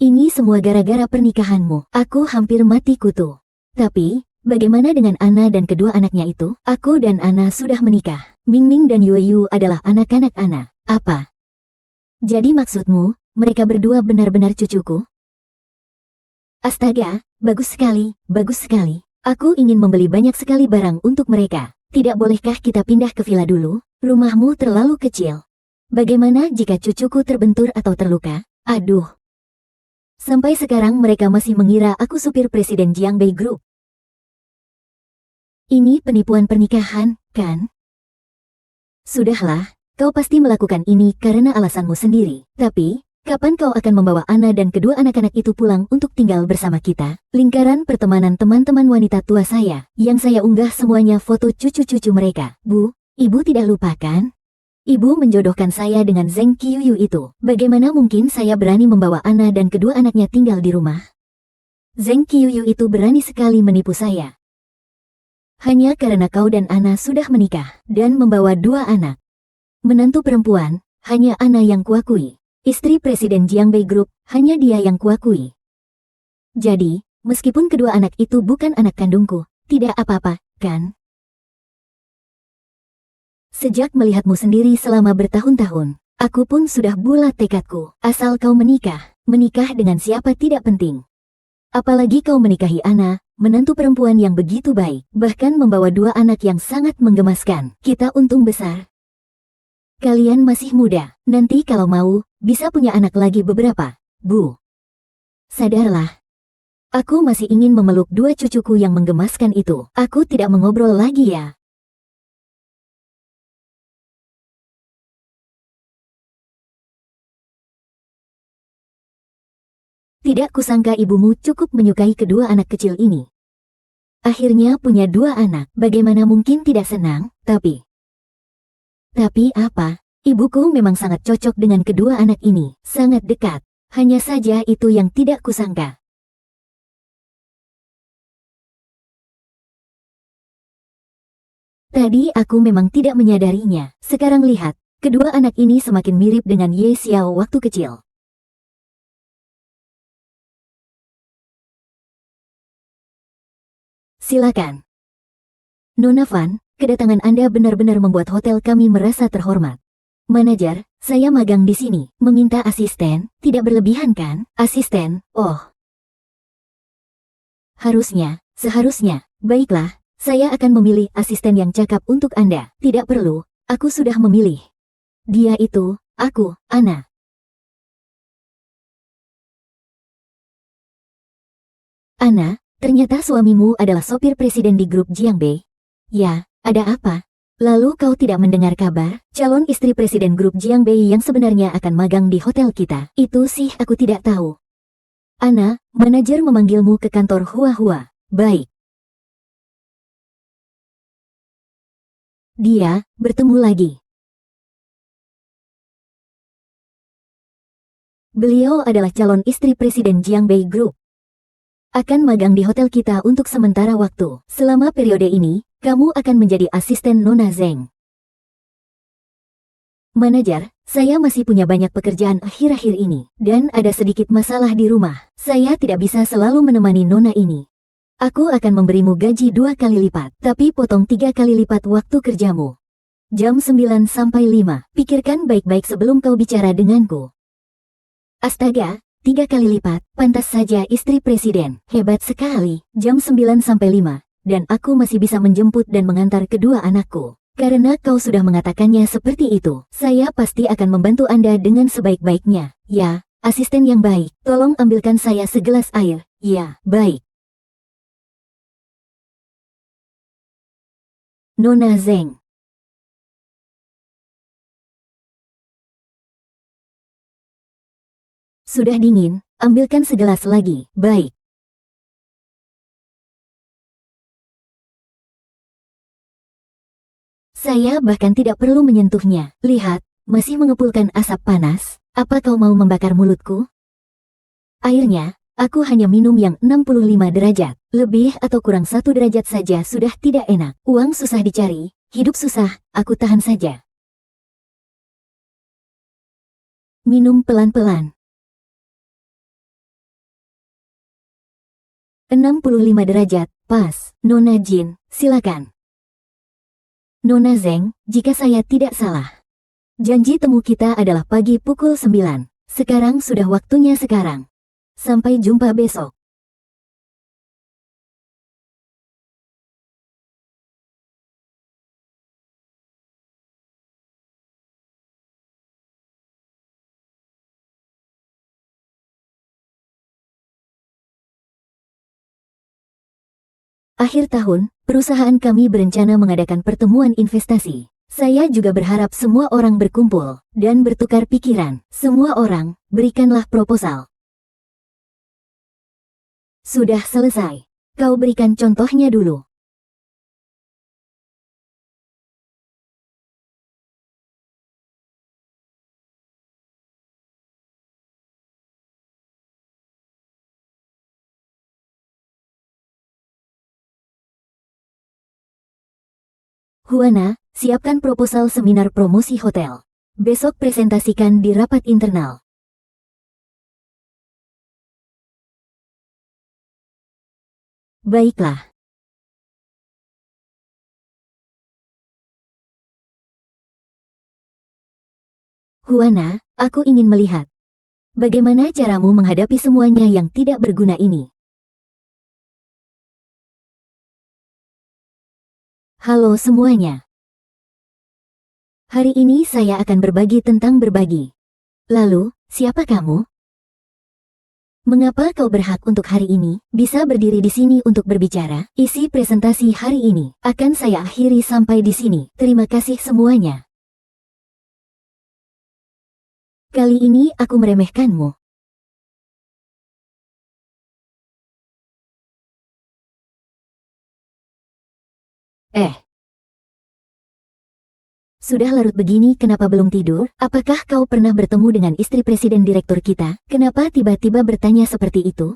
Ini semua gara-gara pernikahanmu. Aku hampir mati kutu. Tapi, bagaimana dengan Ana dan kedua anaknya itu? Aku dan Ana sudah menikah. Mingming dan Yueyu adalah anak-anak Ana. Apa? Jadi maksudmu, mereka berdua benar-benar cucuku? Astaga, bagus sekali. Aku ingin membeli banyak sekali barang untuk mereka. Tidak bolehkah kita pindah ke villa dulu? Rumahmu terlalu kecil. Bagaimana jika cucuku terbentur atau terluka? Aduh. Sampai sekarang mereka masih mengira aku supir Presiden Jiangbei Group. Ini penipuan pernikahan, kan? Sudahlah, kau pasti melakukan ini karena alasanmu sendiri. Tapi, kapan kau akan membawa Ana dan kedua anak-anak itu pulang untuk tinggal bersama kita? Lingkaran pertemanan teman-teman wanita tua saya, yang saya unggah semuanya foto cucu-cucu mereka. Bu, ibu tidak lupa kan? Ibu menjodohkan saya dengan Zheng Qiuyu itu. Bagaimana mungkin saya berani membawa Ana dan kedua anaknya tinggal di rumah? Zheng Qiuyu itu berani sekali menipu saya. Hanya karena kau dan Ana sudah menikah dan membawa 2 anak. Menantu perempuan, hanya Ana yang kuakui. Istri Presiden Jiangbei Group, hanya dia yang kuakui. Jadi, meskipun kedua anak itu bukan anak kandungku, tidak apa-apa, kan? Sejak melihatmu sendiri selama bertahun-tahun, aku pun sudah bulat tekadku. Asal kau menikah dengan siapa tidak penting. Apalagi kau menikahi Ana, menantu perempuan yang begitu baik, bahkan membawa 2 anak yang sangat menggemaskan. Kita untung besar. Kalian masih muda, nanti kalau mau, bisa punya anak lagi beberapa. Bu. Sadarlah. Aku masih ingin memeluk dua cucuku yang menggemaskan itu. Aku tidak mengobrol lagi ya. Tidak kusangka ibumu cukup menyukai kedua anak kecil ini. Akhirnya punya dua anak, bagaimana mungkin tidak senang, tapi apa? Ibuku memang sangat cocok dengan kedua anak ini, sangat dekat. Hanya saja itu yang tidak kusangka. Tadi aku memang tidak menyadarinya, sekarang lihat, kedua anak ini semakin mirip dengan Ye Xiao waktu kecil. Silakan. Nona Van, kedatangan Anda benar-benar membuat hotel kami merasa terhormat. Manajer, saya magang di sini, meminta asisten, tidak berlebihan kan? Asisten, oh. Seharusnya, baiklah, saya akan memilih asisten yang cakap untuk Anda. Tidak perlu, aku sudah memilih. Dia itu, aku, Ana. Ana, ternyata suamimu adalah sopir presiden di grup Jiangbei. Ya, ada apa? Lalu kau tidak mendengar kabar, calon istri presiden grup Jiangbei yang sebenarnya akan magang di hotel kita? Itu sih aku tidak tahu. Ana, manajer memanggilmu ke kantor Hua-Hua. Baik. Dia, bertemu lagi. Beliau adalah calon istri presiden Jiangbei Group. Akan magang di hotel kita untuk sementara waktu. Selama periode ini, kamu akan menjadi asisten Nona Zeng. Manajer, saya masih punya banyak pekerjaan akhir-akhir ini, dan ada sedikit masalah di rumah. Saya tidak bisa selalu menemani Nona ini. Aku akan memberimu gaji 2 kali lipat, tapi potong 3 kali lipat waktu kerjamu. Jam 9 sampai 5. Pikirkan baik-baik sebelum kau bicara denganku. Astaga, 3 kali lipat, pantas saja istri presiden. Hebat sekali. Jam 9 sampai 5. Dan aku masih bisa menjemput dan mengantar kedua anakku. Karena kau sudah mengatakannya seperti itu, saya pasti akan membantu Anda dengan sebaik-baiknya. Ya, asisten yang baik, tolong ambilkan saya segelas air. Ya, baik. Nona Zeng. Sudah dingin, ambilkan segelas lagi. Baik. Saya bahkan tidak perlu menyentuhnya. Lihat, masih mengepulkan asap panas. Apa kau mau membakar mulutku? Airnya, aku hanya minum yang 65 derajat. Lebih atau kurang 1 derajat saja sudah tidak enak. Uang susah dicari, hidup susah, aku tahan saja. Minum pelan-pelan. 65 derajat, pas. Nona Jin, silakan. Nona Zeng, jika saya tidak salah. Janji temu kita adalah pagi pukul 9. Sekarang sudah waktunya sekarang. Sampai jumpa besok. Akhir tahun, perusahaan kami berencana mengadakan pertemuan investasi. Saya juga berharap semua orang berkumpul dan bertukar pikiran. Semua orang, berikanlah proposal. Sudah selesai. Kau berikan contohnya dulu. Huana, siapkan proposal seminar promosi hotel. Besok presentasikan di rapat internal. Baiklah. Huana, aku ingin melihat. Bagaimana caramu menghadapi semuanya yang tidak berguna ini? Halo semuanya. Hari ini saya akan berbagi tentang berbagi. Lalu, siapa kamu? Mengapa kau berhak untuk hari ini bisa berdiri di sini untuk berbicara? Isi presentasi hari ini akan saya akhiri sampai di sini. Terima kasih semuanya. Kali ini aku meremehkanmu. Sudah larut begini, kenapa belum tidur? Apakah kau pernah bertemu dengan istri presiden direktur kita? Kenapa tiba-tiba bertanya seperti itu?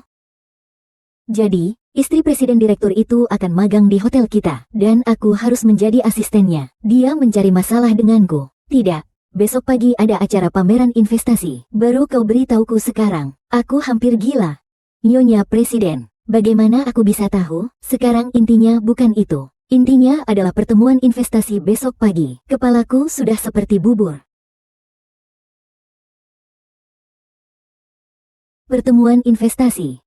Jadi, istri presiden direktur itu akan magang di hotel kita, dan aku harus menjadi asistennya. Dia mencari masalah denganku. Tidak, besok pagi ada acara pameran investasi. Baru kau beritahuku sekarang. Aku hampir gila. Nyonya Presiden, bagaimana aku bisa tahu? Sekarang intinya bukan itu. Intinya adalah pertemuan investasi besok pagi. Kepalaku sudah seperti bubur. Pertemuan investasi.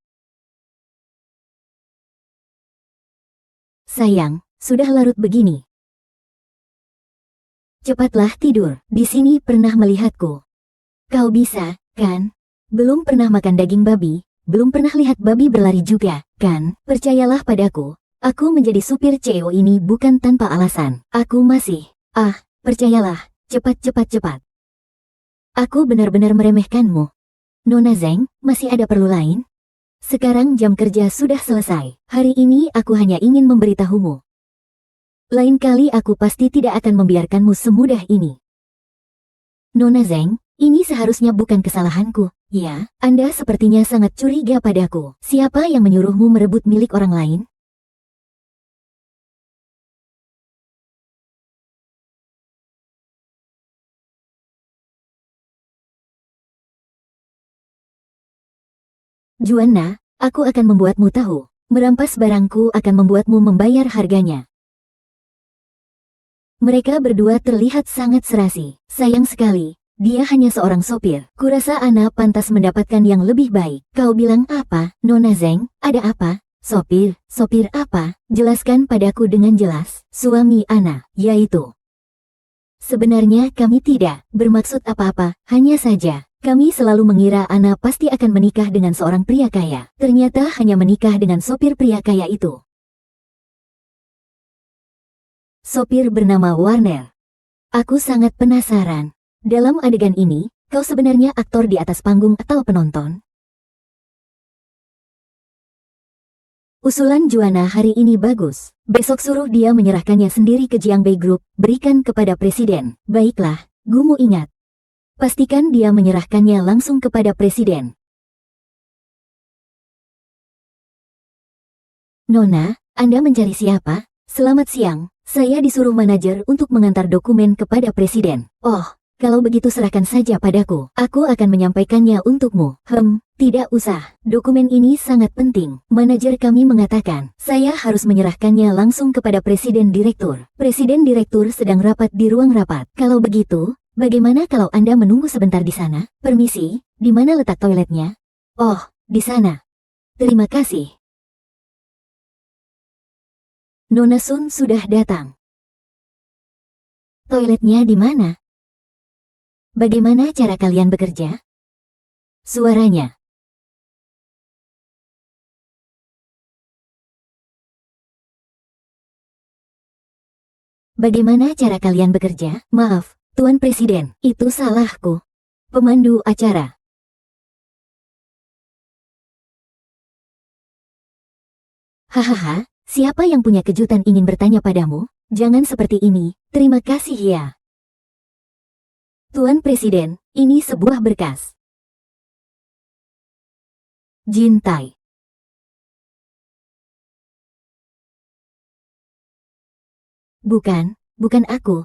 Sayang, sudah larut begini. Cepatlah tidur. Di sini pernah melihatku. Kau bisa, kan? Belum pernah makan daging babi, belum pernah lihat babi berlari juga, kan? Percayalah padaku. Aku menjadi supir CEO ini bukan tanpa alasan. Aku masih, percayalah, cepat. Aku benar-benar meremehkanmu. Nona Zeng, masih ada perlu lain? Sekarang jam kerja sudah selesai. Hari ini aku hanya ingin memberitahumu. Lain kali aku pasti tidak akan membiarkanmu semudah ini. Nona Zeng, ini seharusnya bukan kesalahanku. Ya, Anda sepertinya sangat curiga padaku. Siapa yang menyuruhmu merebut milik orang lain? Juana, aku akan membuatmu tahu. Merampas barangku akan membuatmu membayar harganya. Mereka berdua terlihat sangat serasi. Sayang sekali, dia hanya seorang sopir. Kurasa Ana pantas mendapatkan yang lebih baik. Kau bilang apa, Nona Zeng? Ada apa? Sopir apa? Jelaskan padaku dengan jelas. Suami Ana, yaitu. Sebenarnya kami tidak bermaksud apa-apa, hanya saja. Kami selalu mengira Ana pasti akan menikah dengan seorang pria kaya. Ternyata hanya menikah dengan sopir pria kaya itu. Sopir bernama Warner. Aku sangat penasaran. Dalam adegan ini, kau sebenarnya aktor di atas panggung atau penonton? Usulan Juana hari ini bagus. Besok suruh dia menyerahkannya sendiri ke Jiangbei Group, berikan kepada presiden. Baiklah, Gumu ingat. Pastikan dia menyerahkannya langsung kepada presiden. Nona, Anda mencari siapa? Selamat siang, saya disuruh manajer untuk mengantar dokumen kepada presiden. Oh, kalau begitu serahkan saja padaku. Aku akan menyampaikannya untukmu. Tidak usah. Dokumen ini sangat penting. Manajer kami mengatakan, saya harus menyerahkannya langsung kepada presiden direktur. Presiden direktur sedang rapat di ruang rapat. Kalau begitu, bagaimana kalau Anda menunggu sebentar di sana? Permisi, di mana letak toiletnya? Oh, di sana. Terima kasih. Nona Sun sudah datang. Toiletnya di mana? Bagaimana cara kalian bekerja? Suaranya. Bagaimana cara kalian bekerja? Maaf, Tuan Presiden, itu salahku. Pemandu acara. Hahaha, siapa yang punya kejutan ingin bertanya padamu? Jangan seperti ini, terima kasih ya. Tuan Presiden, ini sebuah berkas. Jin Tai. Bukan aku.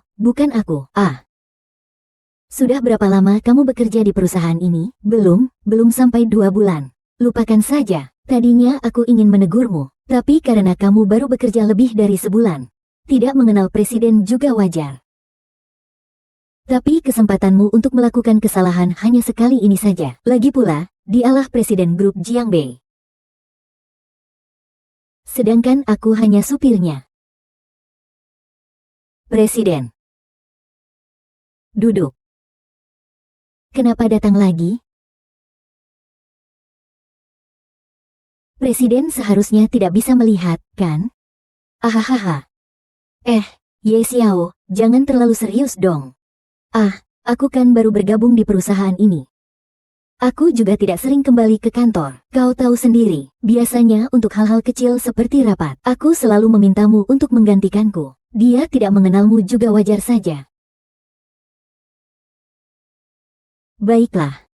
Sudah berapa lama kamu bekerja di perusahaan ini? Belum sampai 2 bulan. Lupakan saja, tadinya aku ingin menegurmu, tapi karena kamu baru bekerja lebih dari sebulan. Tidak mengenal presiden juga wajar. Tapi kesempatanmu untuk melakukan kesalahan hanya sekali ini saja. Lagi pula, dialah presiden grup Jiangbei. Sedangkan aku hanya supirnya. Presiden. Duduk. Kenapa datang lagi? Presiden seharusnya tidak bisa melihat, kan? Ahahaha. Ye Xiao, jangan terlalu serius dong. Aku kan baru bergabung di perusahaan ini. Aku juga tidak sering kembali ke kantor. Kau tahu sendiri, biasanya untuk hal-hal kecil seperti rapat, aku selalu memintamu untuk menggantikanku. Dia tidak mengenalmu juga wajar saja. Baiklah.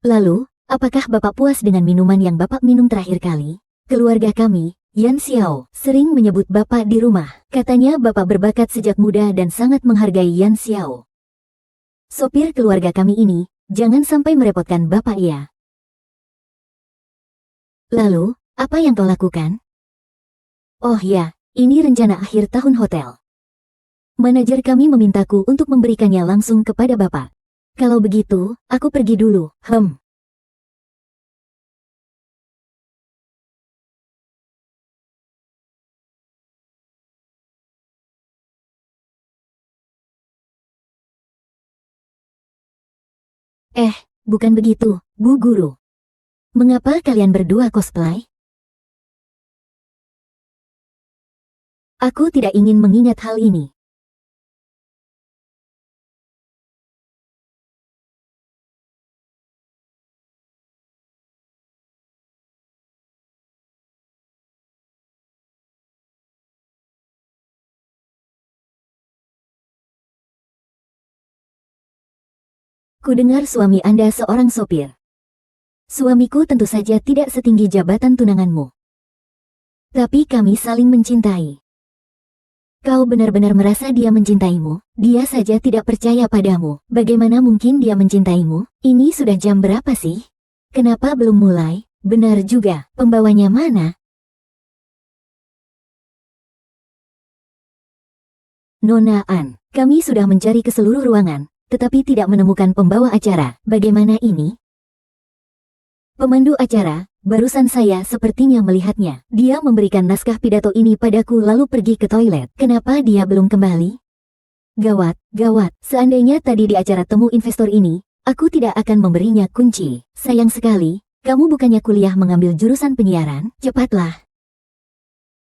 Lalu, apakah Bapak puas dengan minuman yang Bapak minum terakhir kali? Keluarga kami, Yan Xiao, sering menyebut Bapak di rumah. Katanya Bapak berbakat sejak muda dan sangat menghargai Yan Xiao. Sopir keluarga kami ini, jangan sampai merepotkan Bapak ya. Lalu, apa yang kau lakukan? Oh ya, ini rencana akhir tahun hotel. Manajer kami memintaku untuk memberikannya langsung kepada Bapak. Kalau begitu, aku pergi dulu. Bukan begitu, Bu Guru. Mengapa kalian berdua cosplay? Aku tidak ingin mengingat hal ini. Kudengar suami Anda seorang sopir. Suamiku tentu saja tidak setinggi jabatan tunanganmu. Tapi kami saling mencintai. Kau benar-benar merasa dia mencintaimu? Dia saja tidak percaya padamu. Bagaimana mungkin dia mencintaimu? Ini sudah jam berapa sih? Kenapa belum mulai? Benar juga, pembawanya mana? Nona An, kami sudah mencari ke seluruh ruangan, tetapi tidak menemukan pembawa acara. Bagaimana ini? Pemandu acara, barusan saya sepertinya melihatnya. Dia memberikan naskah pidato ini padaku lalu pergi ke toilet. Kenapa dia belum kembali? Gawat, gawat. Seandainya tadi di acara temu investor ini, aku tidak akan memberinya kunci. Sayang sekali, kamu bukannya kuliah mengambil jurusan penyiaran? Cepatlah.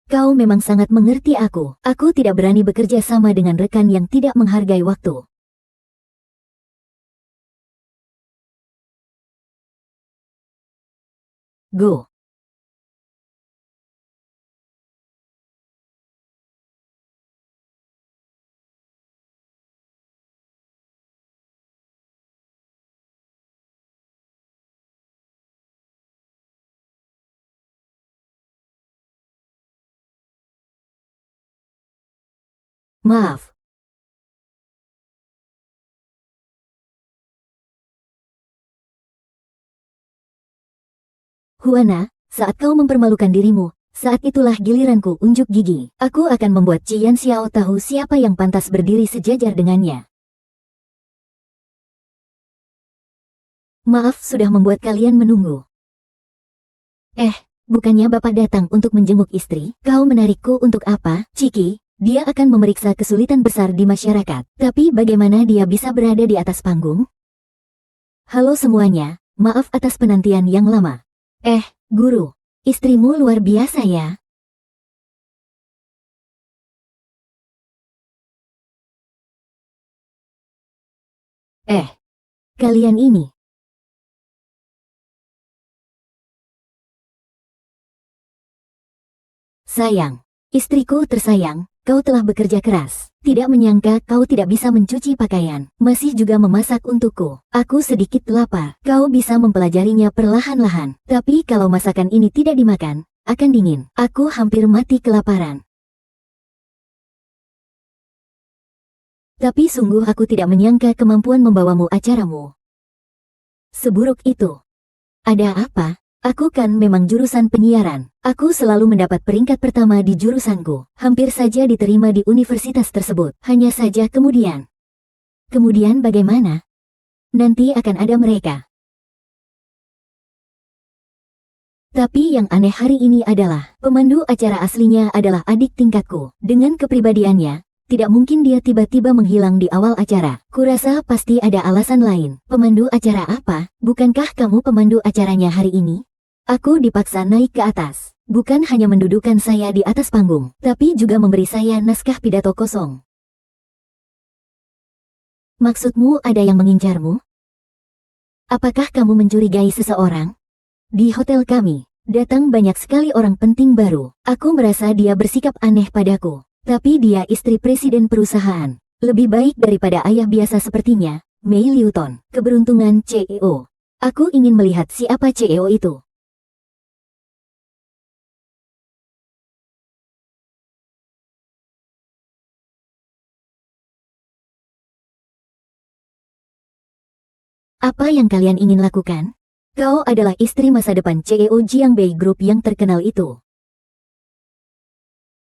Kau memang sangat mengerti aku. Aku tidak berani bekerja sama dengan rekan yang tidak menghargai waktu. Go. Maaf. Huana, saat kau mempermalukan dirimu, saat itulah giliranku unjuk gigi. Aku akan membuat Jian Xiao tahu siapa yang pantas berdiri sejajar dengannya. Maaf sudah membuat kalian menunggu. Bukannya Bapak datang untuk menjenguk istri? Kau menarikku untuk apa, Ciki? Dia akan memeriksa kesulitan besar di masyarakat. Tapi bagaimana dia bisa berada di atas panggung? Halo semuanya, maaf atas penantian yang lama. Guru, istrimu luar biasa ya. Kalian ini. Sayang, istriku tersayang, kau telah bekerja keras. Tidak menyangka kau tidak bisa mencuci pakaian, masih juga memasak untukku. Aku sedikit lapar, kau bisa mempelajarinya perlahan-lahan. Tapi kalau masakan ini tidak dimakan, akan dingin. Aku hampir mati kelaparan. Tapi sungguh aku tidak menyangka kemampuan membawamu acaramu. Seburuk itu. Ada apa? Aku kan memang jurusan penyiaran. Aku selalu mendapat peringkat pertama di jurusanku. Hampir saja diterima di universitas tersebut. Hanya saja kemudian. Kemudian bagaimana? Nanti akan ada mereka. Tapi yang aneh hari ini adalah, pemandu acara aslinya adalah adik tingkatku. Dengan kepribadiannya, Tidak mungkin dia tiba-tiba menghilang di awal acara. Kurasa pasti ada alasan lain. Pemandu acara apa? Bukankah kamu pemandu acaranya hari ini? Aku dipaksa naik ke atas. Bukan hanya mendudukan saya di atas panggung, tapi juga memberi saya naskah pidato kosong. Maksudmu ada yang mengincarmu? Apakah kamu mencurigai seseorang? Di hotel kami, datang banyak sekali orang penting baru. Aku merasa dia bersikap aneh padaku. Tapi dia istri presiden perusahaan. Lebih baik daripada ayah biasa sepertinya, Mei Liuton. Keberuntungan CEO. Aku ingin melihat siapa CEO itu. Apa yang kalian ingin lakukan? Kau adalah istri masa depan CEO Jiangbei Group yang terkenal itu.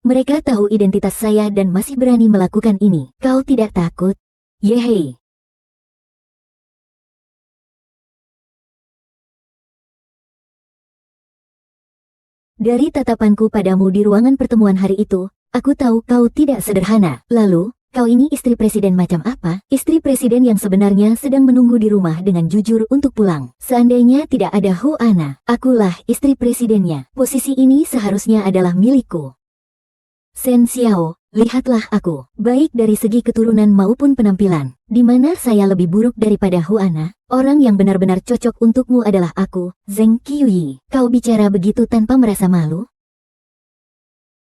Mereka tahu identitas saya dan masih berani melakukan ini. Kau tidak takut? Yehey. Dari tatapanku padamu di ruangan pertemuan hari itu, aku tahu kau tidak sederhana. Lalu, kau ini istri presiden macam apa? Istri presiden yang sebenarnya sedang menunggu di rumah dengan jujur untuk pulang. Seandainya tidak ada Hu Ana, akulah istri presidennya. Posisi ini seharusnya adalah milikku. Shen Xiao, lihatlah aku, baik dari segi keturunan maupun penampilan. Di mana saya lebih buruk daripada Hu Ana? Orang yang benar-benar cocok untukmu adalah aku, Zheng Qiuyi. Kau bicara begitu tanpa merasa malu?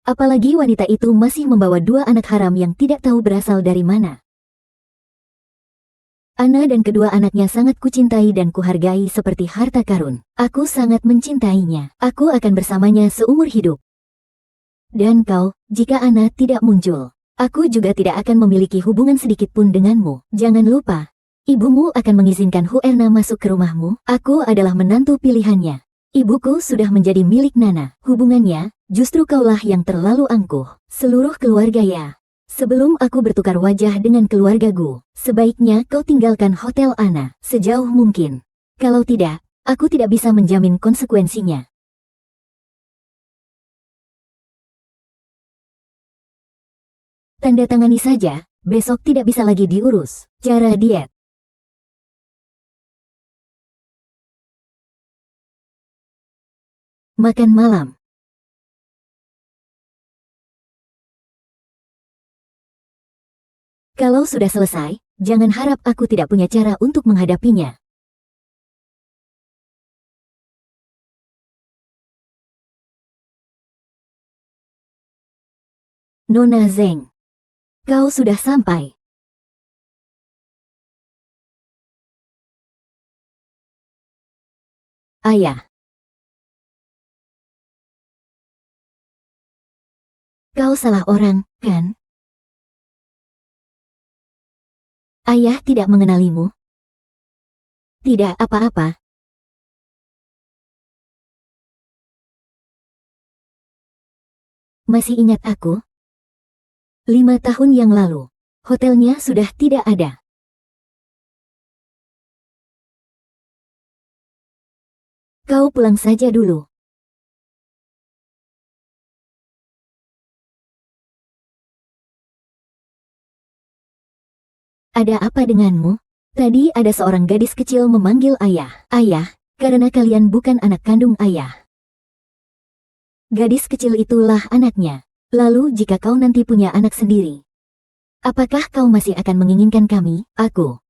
Apalagi wanita itu masih membawa dua anak haram yang tidak tahu berasal dari mana. Ana dan kedua anaknya sangat kucintai dan kuhargai seperti harta karun. Aku sangat mencintainya. Aku akan bersamanya seumur hidup. Dan kau, jika Ana tidak muncul, aku juga tidak akan memiliki hubungan sedikit pun denganmu. Jangan lupa, ibumu akan mengizinkan Hu Erna masuk ke rumahmu. Aku adalah menantu pilihannya. Ibuku sudah menjadi milik Nana. Hubungannya, justru kaulah yang terlalu angkuh. Seluruh keluarga ya. Sebelum aku bertukar wajah dengan keluargaku, sebaiknya kau tinggalkan hotel Ana sejauh mungkin. Kalau tidak, aku tidak bisa menjamin konsekuensinya. Tanda tangani saja, besok tidak bisa lagi diurus. Cara diet. Makan malam. Kalau sudah selesai, jangan harap aku tidak punya cara untuk menghadapinya. Nona Zheng, kau sudah sampai. Ayah, kau salah orang, kan? Ayah tidak mengenalimu? Tidak apa-apa. Masih ingat aku? 5 tahun yang lalu, hotelnya sudah tidak ada. Kau pulang saja dulu. Ada apa denganmu? Tadi ada seorang gadis kecil memanggil ayah. Ayah, karena kalian bukan anak kandung ayah. Gadis kecil itulah anaknya. Lalu jika kau nanti punya anak sendiri, apakah kau masih akan menginginkan kami, aku?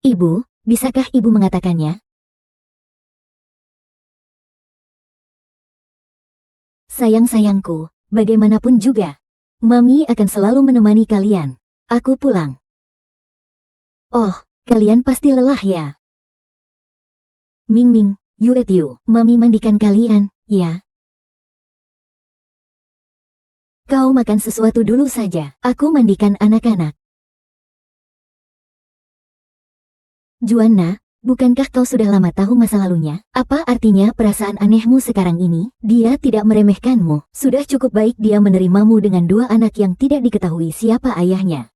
Ibu, bisakah ibu mengatakannya? Sayang-sayangku, bagaimanapun juga, Mami akan selalu menemani kalian. Aku pulang. Oh, kalian pasti lelah ya? Ming Ming, Yu, Mami mandikan kalian, ya? Kau makan sesuatu dulu saja. Aku mandikan anak-anak. Juana, bukankah kau sudah lama tahu masa lalunya? Apa artinya perasaan anehmu sekarang ini? Dia tidak meremehkanmu. Sudah cukup baik dia menerimamu dengan dua anak yang tidak diketahui siapa ayahnya.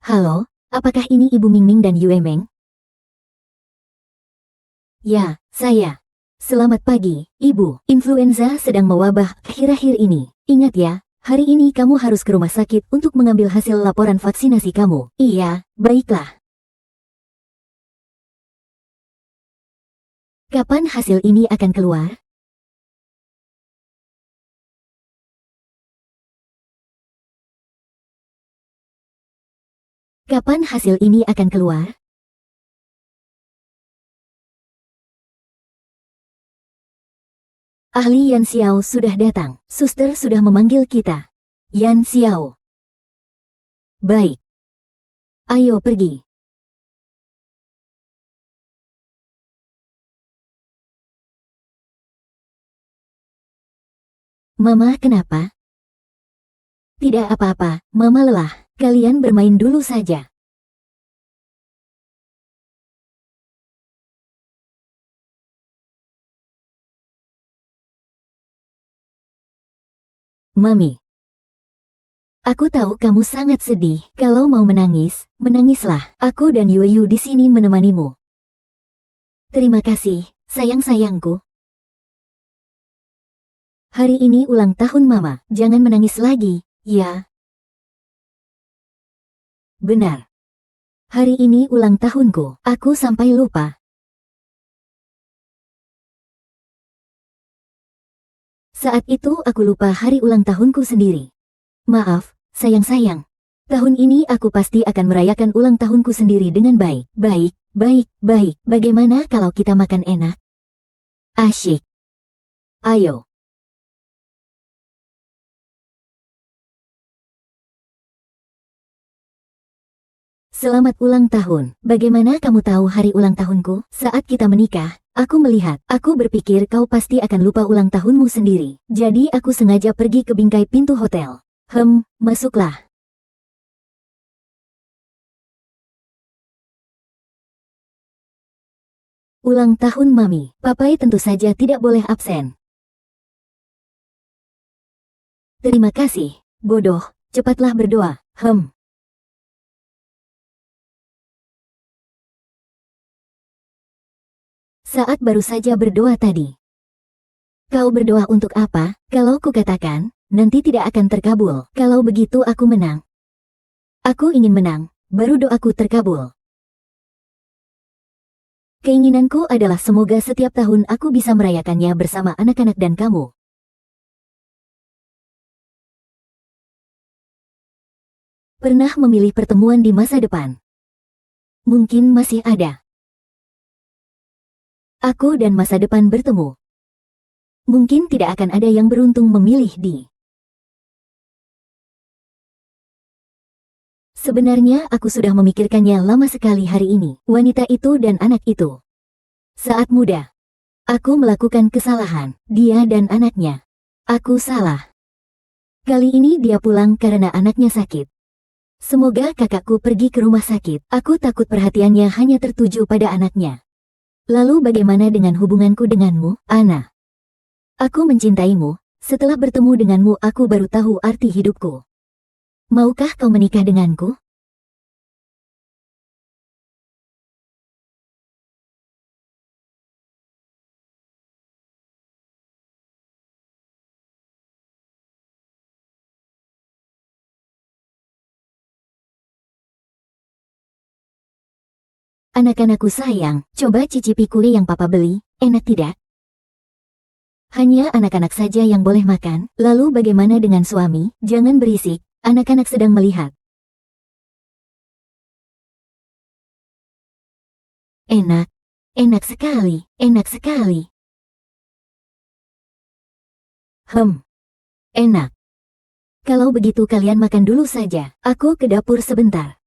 Halo, Apakah ini Ibu Mingming dan Yue Meng? Ya, saya. Selamat pagi, Ibu. Influenza sedang mewabah akhir-akhir ini. Ingat ya, hari ini kamu harus ke rumah sakit untuk mengambil hasil laporan vaksinasi kamu. Iya, baiklah. Kapan hasil ini akan keluar? Kapan hasil ini akan keluar? Ahli Yan Xiao sudah datang. Suster sudah memanggil kita. Yan Xiao. Baik. Ayo pergi. Mama kenapa? Tidak apa-apa, Mama lelah. Kalian bermain dulu saja. Mami. Aku tahu kamu sangat sedih. Kalau mau menangis, menangislah. Aku dan Yueyu di sini menemanimu. Terima kasih, sayang-sayangku. Hari ini ulang tahun Mama. Jangan menangis lagi, ya. Benar. Hari ini ulang tahunku. Aku sampai lupa. Saat itu aku lupa hari ulang tahunku sendiri. Maaf, sayang-sayang. Tahun ini aku pasti akan merayakan ulang tahunku sendiri dengan baik. Baik, baik, baik. Bagaimana kalau kita makan enak? Asyik. Ayo. Selamat ulang tahun. Bagaimana kamu tahu hari ulang tahunku? Saat kita menikah, aku melihat. Aku berpikir kau pasti akan lupa ulang tahunmu sendiri. Jadi aku sengaja pergi ke bingkai pintu hotel. Masuklah. Ulang tahun Mami. Papai tentu saja tidak boleh absen. Terima kasih. Bodoh, cepatlah berdoa. Saat baru saja berdoa tadi. Kau berdoa untuk apa? Kalau kukatakan, nanti tidak akan terkabul. Kalau begitu aku menang. Aku ingin menang, baru doaku terkabul. Keinginanku adalah semoga setiap tahun aku bisa merayakannya bersama anak-anak dan kamu. Pernah memilih pertemuan di masa depan? Mungkin masih ada. Aku dan masa depan bertemu. Mungkin tidak akan ada yang beruntung memilih di. Sebenarnya aku sudah memikirkannya lama sekali hari ini. Wanita itu dan anak itu. Saat muda. Aku melakukan kesalahan. Dia dan anaknya. Aku salah. Kali ini dia pulang karena anaknya sakit. Semoga kakakku pergi ke rumah sakit. Aku takut perhatiannya hanya tertuju pada anaknya. Lalu bagaimana dengan hubunganku denganmu, Ana? Aku mencintaimu. Setelah bertemu denganmu aku baru tahu arti hidupku. Maukah kau menikah denganku? Anak-anakku sayang, coba cicipi kue yang papa beli, enak tidak? Hanya anak-anak saja yang boleh makan, lalu bagaimana dengan suami? Jangan berisik, anak-anak sedang melihat. Enak, enak sekali, enak sekali. Enak. Kalau begitu kalian makan dulu saja, aku ke dapur sebentar.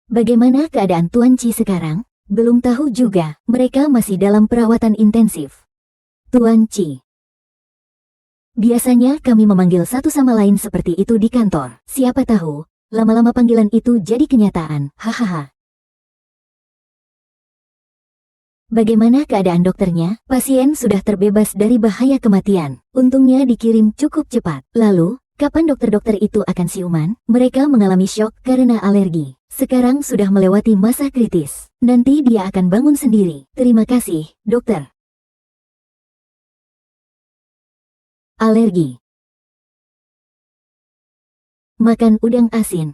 Bagaimana keadaan Tuan Ci sekarang? Belum tahu juga, mereka masih dalam perawatan intensif. Tuan Chi. Biasanya kami memanggil satu sama lain seperti itu di kantor. Siapa tahu, lama-lama panggilan itu jadi kenyataan. Hahaha. Bagaimana keadaan dokternya? Pasien sudah terbebas dari bahaya kematian. Untungnya dikirim cukup cepat. Lalu, kapan dokter-dokter itu akan siuman? Mereka mengalami syok karena alergi. Sekarang sudah melewati masa kritis. Nanti dia akan bangun sendiri. Terima kasih, dokter. Alergi. Makan udang asin.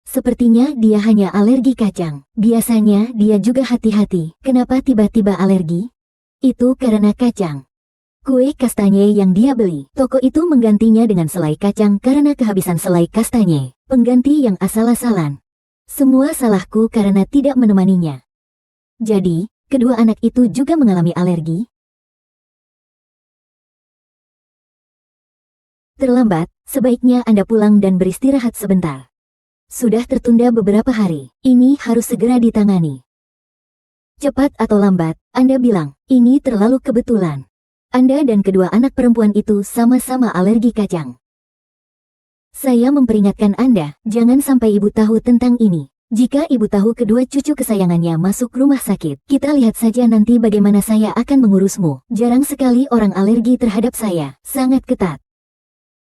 Sepertinya dia hanya alergi kacang. Biasanya dia juga hati-hati. Kenapa tiba-tiba alergi? Itu karena kacang. Kue kastanye yang dia beli. Toko itu menggantinya dengan selai kacang karena kehabisan selai kastanye. Pengganti yang asal-asalan. Semua salahku karena tidak menemaninya. Jadi, kedua anak itu juga mengalami alergi. Terlambat, sebaiknya Anda pulang dan beristirahat sebentar. Sudah tertunda beberapa hari. Ini harus segera ditangani. Cepat atau lambat, Anda bilang, ini terlalu kebetulan. Anda dan kedua anak perempuan itu sama-sama alergi kacang. Saya memperingatkan Anda, jangan sampai ibu tahu tentang ini. Jika ibu tahu kedua cucu kesayangannya masuk rumah sakit, kita lihat saja nanti bagaimana saya akan mengurusmu. Jarang sekali orang alergi terhadap saya, sangat ketat.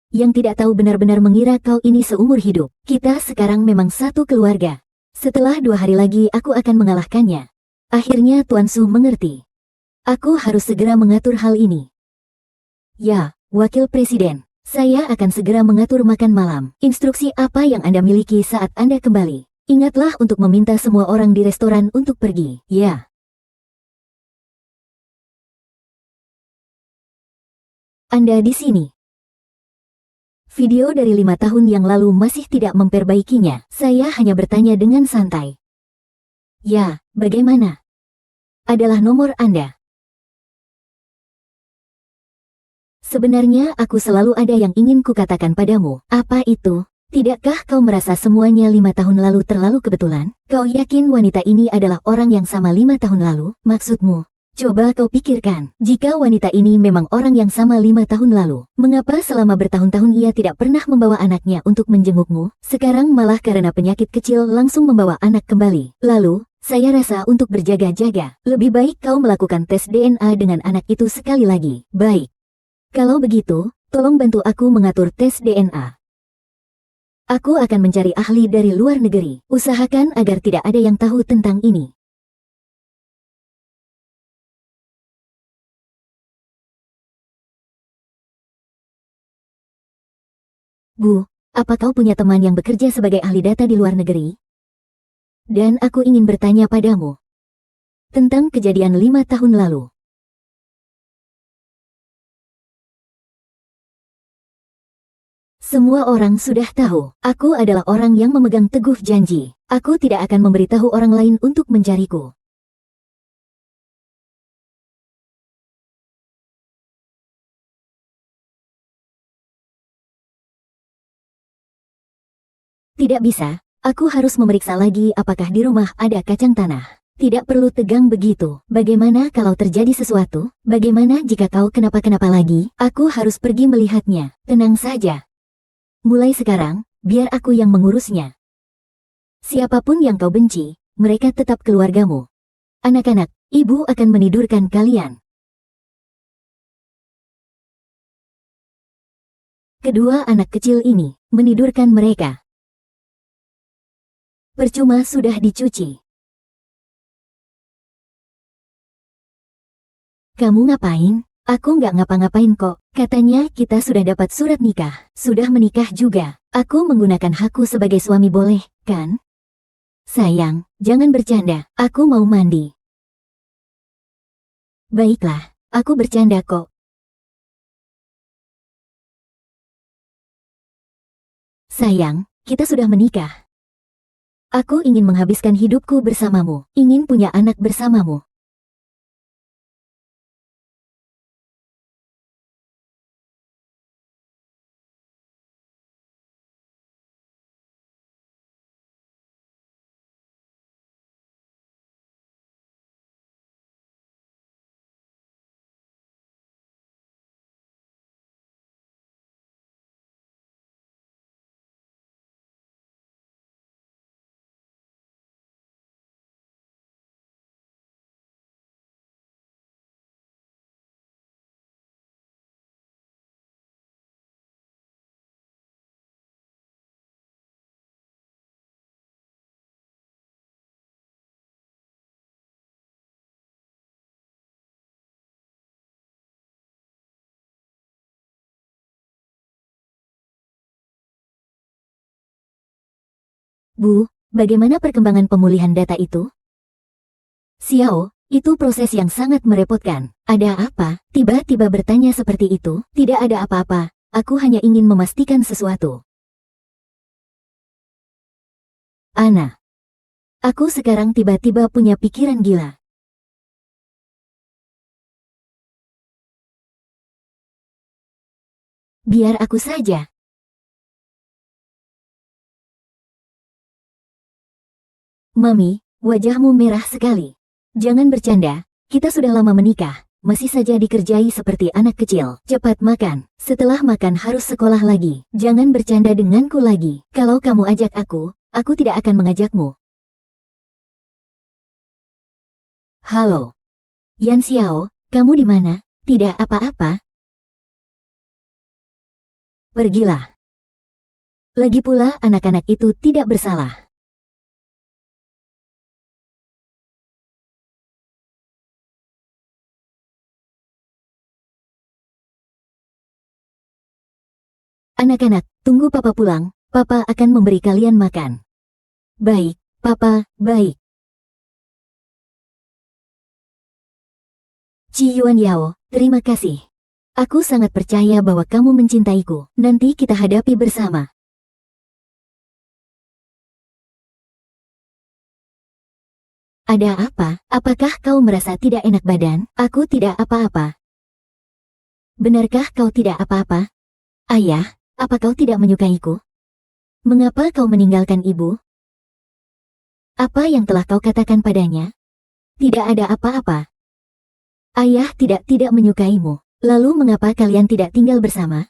Yang tidak tahu benar-benar mengira kau ini seumur hidup. Kita sekarang memang satu keluarga. Setelah 2 hari lagi aku akan mengalahkannya. Akhirnya Tuan Su mengerti. Aku harus segera mengatur hal ini. Ya, Wakil Presiden. Saya akan segera mengatur makan malam. Instruksi apa yang Anda miliki saat Anda kembali? Ingatlah untuk meminta semua orang di restoran untuk pergi. Ya. Anda di sini. Video dari 5 tahun yang lalu masih tidak memperbaikinya. Saya hanya bertanya dengan santai. Ya, bagaimana? Adalah nomor Anda. Sebenarnya aku selalu ada yang ingin kukatakan padamu. Apa itu? Tidakkah kau merasa semuanya 5 tahun lalu terlalu kebetulan? Kau yakin wanita ini adalah orang yang sama 5 tahun lalu? Maksudmu? Coba kau pikirkan, jika wanita ini memang orang yang sama 5 tahun lalu, mengapa selama bertahun-tahun ia tidak pernah membawa anaknya untuk menjengukmu? Sekarang malah karena penyakit kecil langsung membawa anak kembali. Lalu, saya rasa untuk berjaga-jaga, lebih baik kau melakukan tes DNA dengan anak itu sekali lagi. Baik. Kalau begitu, tolong bantu aku mengatur tes DNA. Aku akan mencari ahli dari luar negeri. Usahakan agar tidak ada yang tahu tentang ini. Bu, apa kau punya teman yang bekerja sebagai ahli data di luar negeri? Dan aku ingin bertanya padamu tentang kejadian 5 tahun lalu. Semua orang sudah tahu, aku adalah orang yang memegang teguh janji. Aku tidak akan memberitahu orang lain untuk mencariku. Tidak bisa, aku harus memeriksa lagi apakah di rumah ada kacang tanah. Tidak perlu tegang begitu. Bagaimana kalau terjadi sesuatu? Bagaimana jika kau kenapa-kenapa lagi? Aku harus pergi melihatnya. Tenang saja. Mulai sekarang, biar aku yang mengurusnya. Siapapun yang kau benci, mereka tetap keluargamu. Anak-anak, ibu akan menidurkan kalian. Kedua anak kecil ini, menidurkan mereka. Percuma sudah dicuci. Kamu ngapain? Aku nggak ngapa-ngapain kok. Katanya kita sudah dapat surat nikah. Sudah menikah juga. Aku menggunakan hakku sebagai suami boleh, kan? Sayang, jangan bercanda. Aku mau mandi. Baiklah, aku bercanda kok. Sayang, kita sudah menikah. Aku ingin menghabiskan hidupku bersamamu. Ingin punya anak bersamamu. Bu, bagaimana perkembangan pemulihan data itu? Xiao, itu proses yang sangat merepotkan. Ada apa? Tiba-tiba bertanya seperti itu. Tidak ada apa-apa, aku hanya ingin memastikan sesuatu. Ana. Aku sekarang tiba-tiba punya pikiran gila. Biar aku saja. Mami, wajahmu merah sekali. Jangan bercanda, kita sudah lama menikah, masih saja dikerjai seperti anak kecil. Cepat makan, setelah makan harus sekolah lagi. Jangan bercanda denganku lagi. Kalau kamu ajak aku tidak akan mengajakmu. Halo. Yan Xiao, kamu di mana? Tidak apa-apa. Pergilah. Lagi pula anak-anak itu tidak bersalah. Anak-anak, tunggu papa pulang, papa akan memberi kalian makan. Baik, papa, baik. Ci Yuan Yao, terima kasih. Aku sangat percaya bahwa kamu mencintaiku. Nanti kita hadapi bersama. Ada apa? Apakah kau merasa tidak enak badan? Aku tidak apa-apa. Benarkah kau tidak apa-apa? Ayah, apa kau tidak menyukaiku? Mengapa kau meninggalkan ibu? Apa yang telah kau katakan padanya? Tidak ada apa-apa. Ayah tidak menyukaimu. Lalu mengapa kalian tidak tinggal bersama?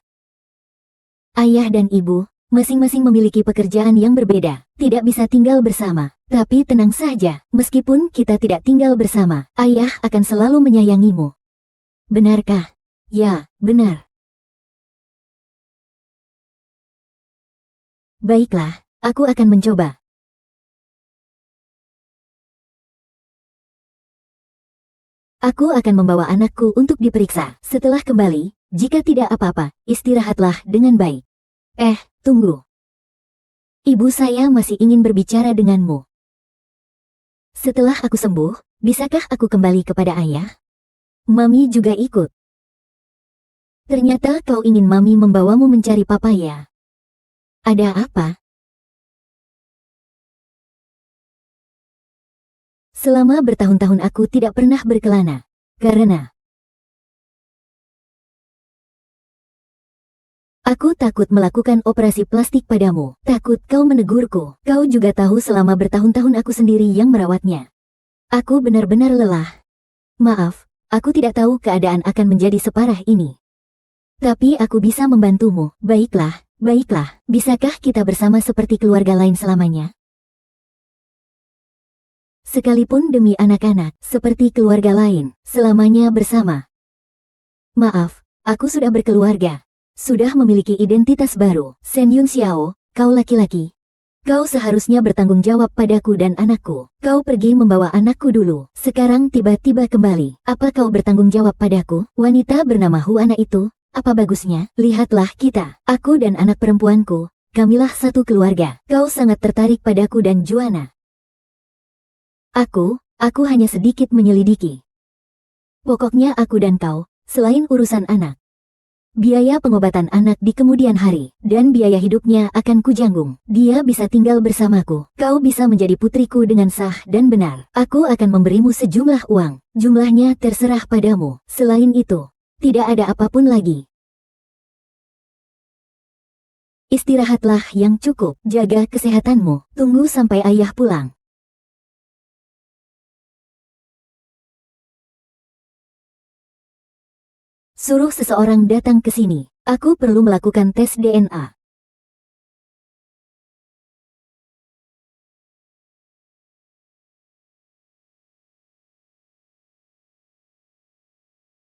Ayah dan ibu, masing-masing memiliki pekerjaan yang berbeda, tidak bisa tinggal bersama. Tapi tenang saja, meskipun kita tidak tinggal bersama, ayah akan selalu menyayangimu. Benarkah? Ya, benar. Baiklah, aku akan mencoba. Aku akan membawa anakku untuk diperiksa. Setelah kembali, jika tidak apa-apa, istirahatlah dengan baik. Tunggu. Ibu saya masih ingin berbicara denganmu. Setelah aku sembuh, bisakah aku kembali kepada ayah? Mami juga ikut. Ternyata kau ingin Mami membawamu mencari papa ya? Ada apa? Selama bertahun-tahun aku tidak pernah berkelana. Karena aku takut melakukan operasi plastik padamu. Takut kau menegurku. Kau juga tahu selama bertahun-tahun aku sendiri yang merawatnya. Aku benar-benar lelah. Maaf, aku tidak tahu keadaan akan menjadi separah ini. Tapi aku bisa membantumu. Baiklah, baiklah. Bisakah kita bersama seperti keluarga lain selamanya? Sekalipun demi anak-anak, seperti keluarga lain, selamanya bersama. Maaf, aku sudah berkeluarga. Sudah memiliki identitas baru. Shen Yun Xiao, kau laki-laki. Kau seharusnya bertanggung jawab padaku dan anakku. Kau pergi membawa anakku dulu. Sekarang tiba-tiba kembali. Apa kau bertanggung jawab padaku? Wanita bernama Huana itu, apa bagusnya? Lihatlah kita. Aku dan anak perempuanku. Kamilah satu keluarga. Kau sangat tertarik padaku dan Juana. Aku hanya sedikit menyelidiki. Pokoknya aku dan kau, selain urusan anak. Biaya pengobatan anak di kemudian hari, dan biaya hidupnya akan kujanggung. Dia bisa tinggal bersamaku. Kau bisa menjadi putriku dengan sah dan benar. Aku akan memberimu sejumlah uang. Jumlahnya terserah padamu. Selain itu, tidak ada apapun lagi. Istirahatlah yang cukup. Jaga kesehatanmu. Tunggu sampai ayah pulang. Suruh seseorang datang ke sini. Aku perlu melakukan tes DNA.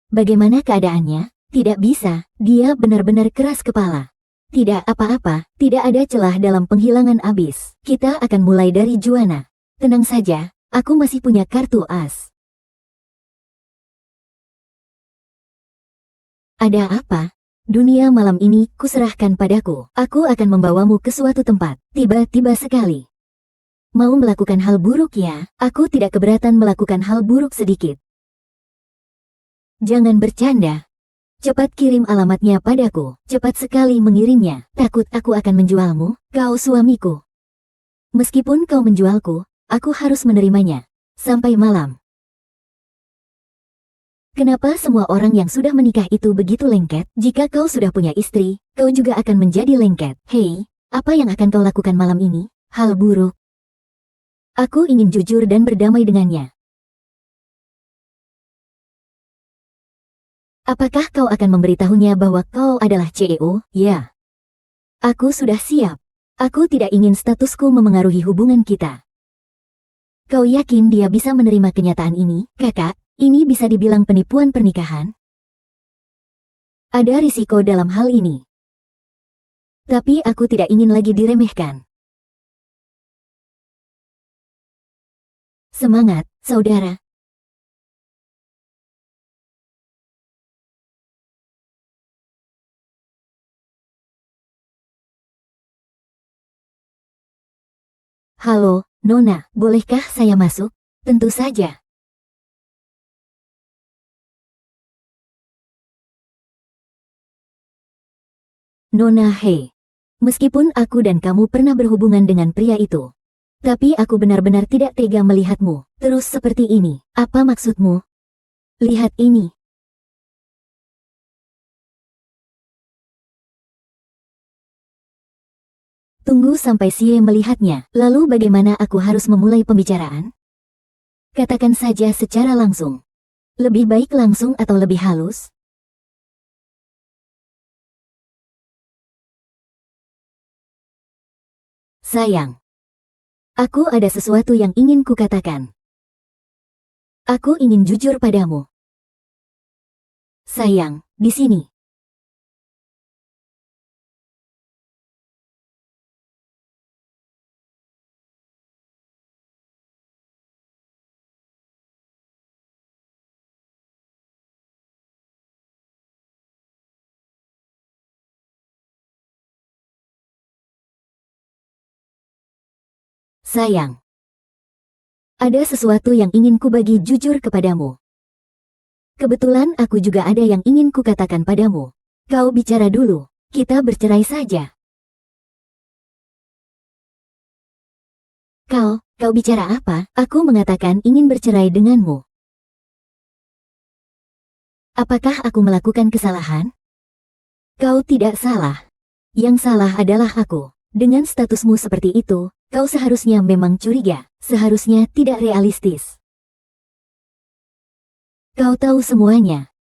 Bagaimana keadaannya? Tidak bisa, dia benar-benar keras kepala. Tidak apa-apa, tidak ada celah dalam penghilangan abis. Kita akan mulai dari Juana. Tenang saja, aku masih punya kartu as. Ada apa? Dunia malam ini kuserahkan padaku. Aku akan membawamu ke suatu tempat. Tiba-tiba sekali. Mau melakukan hal buruk ya? Aku tidak keberatan melakukan hal buruk sedikit. Jangan bercanda. Cepat kirim alamatnya padaku. Cepat sekali mengirimnya. Takut aku akan menjualmu, kau suamiku. Meskipun kau menjualku, aku harus menerimanya. Sampai malam. Kenapa semua orang yang sudah menikah itu begitu lengket? Jika kau sudah punya istri, kau juga akan menjadi lengket. Hei, apa yang akan kau lakukan malam ini? Hal buruk. Aku ingin jujur dan berdamai dengannya. Apakah kau akan memberitahunya bahwa kau adalah CEO? Ya. Aku sudah siap. Aku tidak ingin statusku memengaruhi hubungan kita. Kau yakin dia bisa menerima kenyataan ini, kakak? Ini bisa dibilang penipuan pernikahan? Ada risiko dalam hal ini. Tapi aku tidak ingin lagi diremehkan. Semangat, saudara. Halo, Nona, bolehkah saya masuk? Tentu saja. Nona Hei. Meskipun aku dan kamu pernah berhubungan dengan pria itu. Tapi aku benar-benar tidak tega melihatmu terus seperti ini. Apa maksudmu? Lihat ini. Tunggu sampai Sie melihatnya. Lalu bagaimana aku harus memulai pembicaraan? Katakan saja secara langsung. Lebih baik langsung atau lebih halus? Sayang. Aku ada sesuatu yang ingin kukatakan. Aku ingin jujur padamu. Sayang, di sini. Sayang. Ada sesuatu yang ingin kubagi jujur kepadamu. Kebetulan aku juga ada yang ingin kukatakan padamu. Kau bicara dulu, kita bercerai saja. Kau bicara apa? Aku mengatakan ingin bercerai denganmu. Apakah aku melakukan kesalahan? Kau tidak salah. Yang salah adalah aku. Dengan statusmu seperti itu, kau seharusnya memang curiga. Seharusnya tidak realistis. Kau tahu semuanya.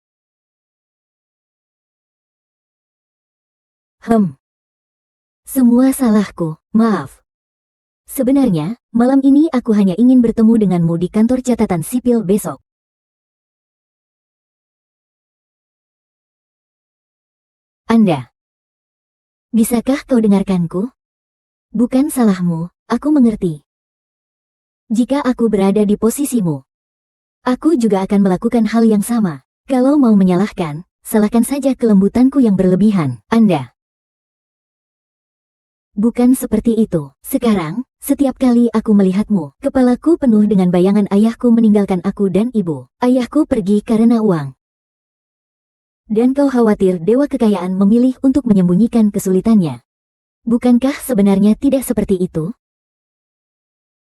Semua salahku, maaf. Sebenarnya, malam ini aku hanya ingin bertemu denganmu di kantor catatan sipil besok. Anda. Bisakah kau dengarkanku? Bukan salahmu, aku mengerti. Jika aku berada di posisimu, aku juga akan melakukan hal yang sama. Kalau mau menyalahkan, salahkan saja kelembutanku yang berlebihan. Anda. Bukan seperti itu. Sekarang, setiap kali aku melihatmu, kepalaku penuh dengan bayangan ayahku meninggalkan aku dan ibu. Ayahku pergi karena uang. Dan kau khawatir dewa kekayaan memilih untuk menyembunyikan kesulitannya. Bukankah sebenarnya tidak seperti itu?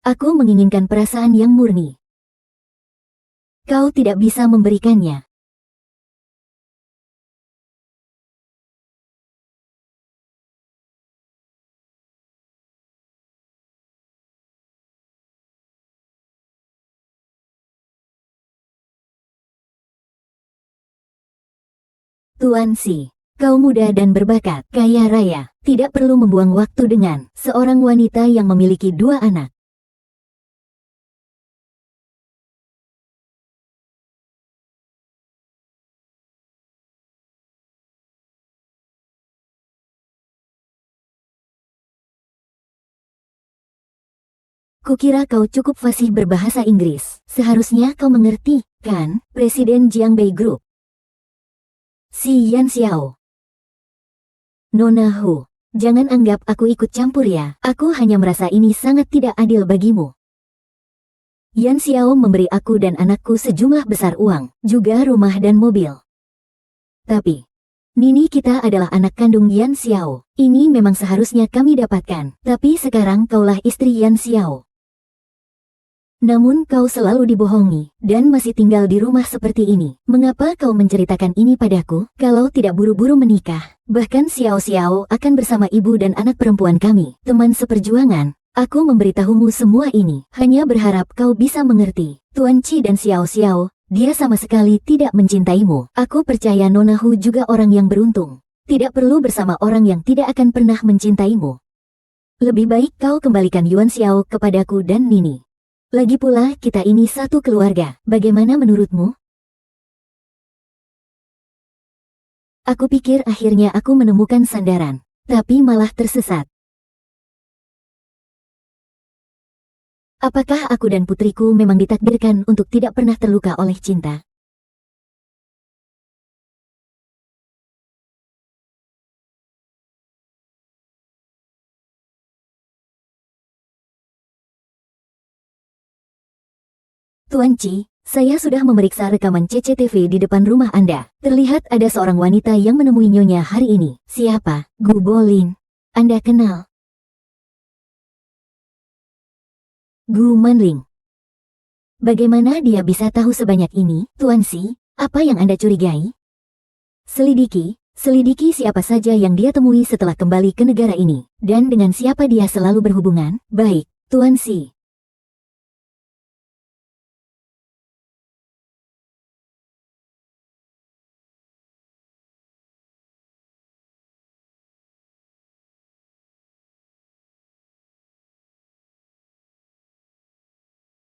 Aku menginginkan perasaan yang murni. Kau tidak bisa memberikannya. Tuan Si, kau muda dan berbakat, kaya raya, tidak perlu membuang waktu dengan seorang wanita yang memiliki 2 anak. Kukira kau cukup fasih berbahasa Inggris. Seharusnya kau mengerti, kan, Presiden Jiangbei Group. Si Yan Xiao. Nona Hu. Jangan anggap aku ikut campur ya. Aku hanya merasa ini sangat tidak adil bagimu. Yan Xiao memberi aku dan anakku sejumlah besar uang, juga rumah dan mobil. Tapi, Nini kita adalah anak kandung Yan Xiao. Ini memang seharusnya kami dapatkan. Tapi sekarang kaulah istri Yan Xiao. Namun kau selalu dibohongi, dan masih tinggal di rumah seperti ini. Mengapa kau menceritakan ini padaku, kalau tidak buru-buru menikah? Bahkan Xiao Xiao akan bersama ibu dan anak perempuan kami, teman seperjuangan. Aku memberitahumu semua ini, hanya berharap kau bisa mengerti. Tuan Qi dan Xiao Xiao, dia sama sekali tidak mencintaimu. Aku percaya Nona Hu juga orang yang beruntung. Tidak perlu bersama orang yang tidak akan pernah mencintaimu. Lebih baik kau kembalikan Yuan Xiao kepadaku dan Nini. Lagi pula kita ini satu keluarga, bagaimana menurutmu? Aku pikir akhirnya aku menemukan sandaran, tapi malah tersesat. Apakah aku dan putriku memang ditakdirkan untuk tidak pernah terluka oleh cinta? Tuan Qi, saya sudah memeriksa rekaman CCTV di depan rumah Anda. Terlihat ada seorang wanita yang menemui Nyonya hari ini. Siapa? Gu Bolin. Anda kenal? Gu Manling. Bagaimana dia bisa tahu sebanyak ini, Tuan Xi? Apa yang Anda curigai? Selidiki siapa saja yang dia temui setelah kembali ke negara ini, dan dengan siapa dia selalu berhubungan. Baik, Tuan Xi.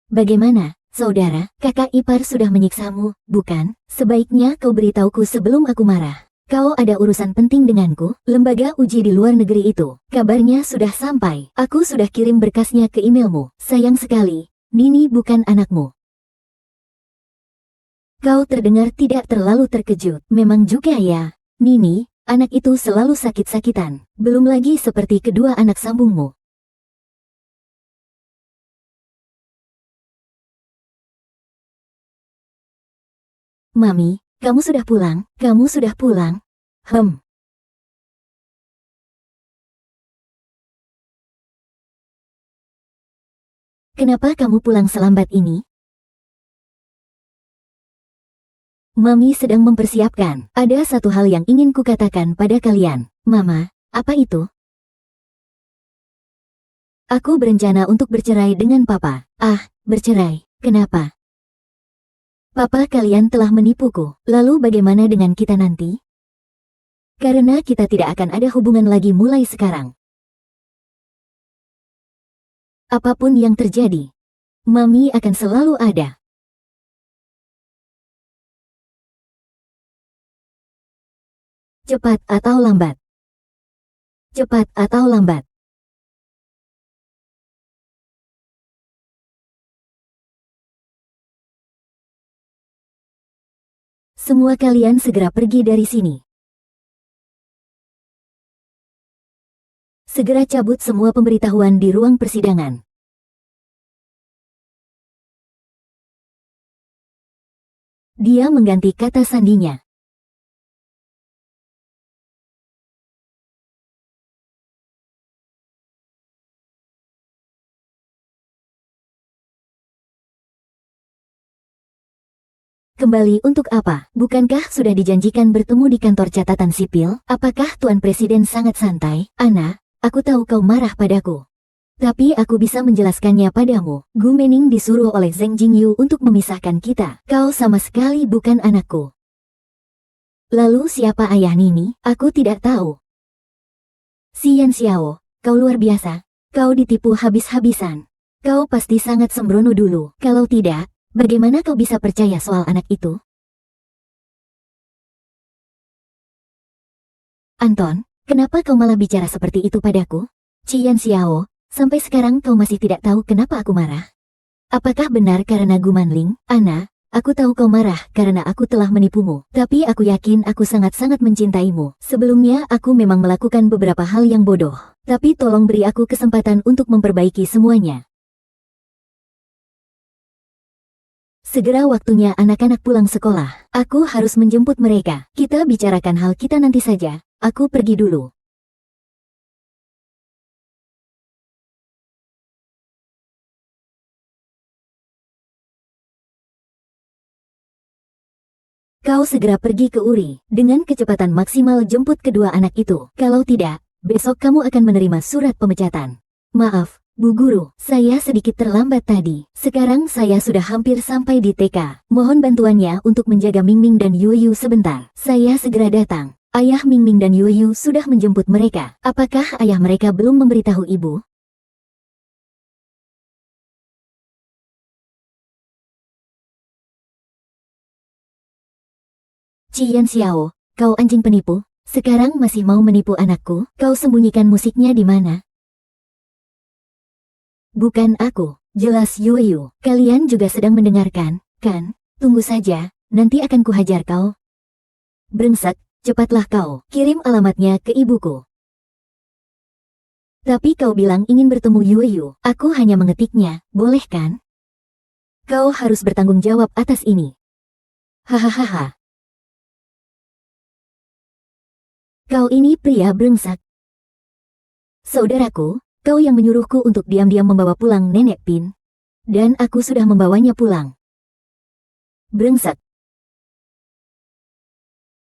Bagaimana, saudara? Kakak ipar sudah menyiksamu, bukan? Sebaiknya kau beritahuku sebelum aku marah. Kau ada urusan penting denganku? Lembaga uji di luar negeri itu, kabarnya sudah sampai. Aku sudah kirim berkasnya ke emailmu. Sayang sekali, Nini bukan anakmu. Kau terdengar tidak terlalu terkejut. Memang juga ya, Nini, anak itu selalu sakit-sakitan. Belum lagi seperti kedua anak sambungmu. Mami, kamu sudah pulang? Kamu sudah pulang? Kenapa kamu pulang selambat ini? Mami sedang mempersiapkan. Ada satu hal yang ingin kukatakan pada kalian. Mama, apa itu? Aku berencana untuk bercerai dengan Papa. Ah, bercerai. Kenapa? Papa kalian telah menipuku. Lalu bagaimana dengan kita nanti? Karena kita tidak akan ada hubungan lagi mulai sekarang. Apapun yang terjadi, Mami akan selalu ada. Cepat atau lambat. Cepat atau lambat. Semua kalian segera pergi dari sini. Segera cabut semua pemberitahuan di ruang persidangan. Dia mengganti kata sandinya. Kembali untuk apa? Bukankah sudah dijanjikan bertemu di kantor catatan sipil? Apakah Tuan Presiden sangat santai? Ana, aku tahu kau marah padaku. Tapi aku bisa menjelaskannya padamu. Gu Mening disuruh oleh Zheng Jingyu untuk memisahkan kita. Kau sama sekali bukan anakku. Lalu siapa ayah Nini? Aku tidak tahu. Si Yan Xiao, kau luar biasa. Kau ditipu habis-habisan. Kau pasti sangat sembrono dulu. Kalau tidak, bagaimana kau bisa percaya soal anak itu? Anton, kenapa kau malah bicara seperti itu padaku? Yan Xiao, sampai sekarang kau masih tidak tahu kenapa aku marah? Apakah benar karena Gu Manling? Ana, Aku tahu kau marah karena aku telah menipumu, tapi aku yakin aku sangat-sangat mencintaimu. Sebelumnya aku memang melakukan beberapa hal yang bodoh, tapi tolong beri aku kesempatan untuk memperbaiki semuanya. Segera waktunya anak-anak pulang sekolah. Aku harus menjemput mereka. Kita bicarakan hal kita nanti saja. Aku pergi dulu. Kau segera pergi ke Uri. Dengan kecepatan maksimal jemput kedua anak itu. Kalau tidak, besok kamu akan menerima surat pemecatan. Maaf, Bu Guru, saya sedikit terlambat tadi. Sekarang saya sudah hampir sampai di TK. Mohon bantuannya untuk menjaga Mingming dan Yuyu sebentar. Saya segera datang. Ayah Mingming dan Yuyu sudah menjemput mereka. Apakah ayah mereka belum memberitahu ibu? Cian Xiao, kau anjing penipu. Sekarang masih mau menipu anakku? Kau sembunyikan musiknya di mana? Bukan aku, jelas Yuyu. Kalian juga sedang mendengarkan, kan? Tunggu saja, nanti akan kuhajar kau. Brengsek, cepatlah kau, kirim alamatnya ke ibuku. Tapi kau bilang ingin bertemu Yuyu, aku hanya mengetiknya, boleh kan? Kau harus bertanggung jawab atas ini. Hahaha. Kau ini pria brengsek. Saudaraku, kau yang menyuruhku untuk diam-diam membawa pulang Nenek Pin. Dan aku sudah membawanya pulang. Brengsek.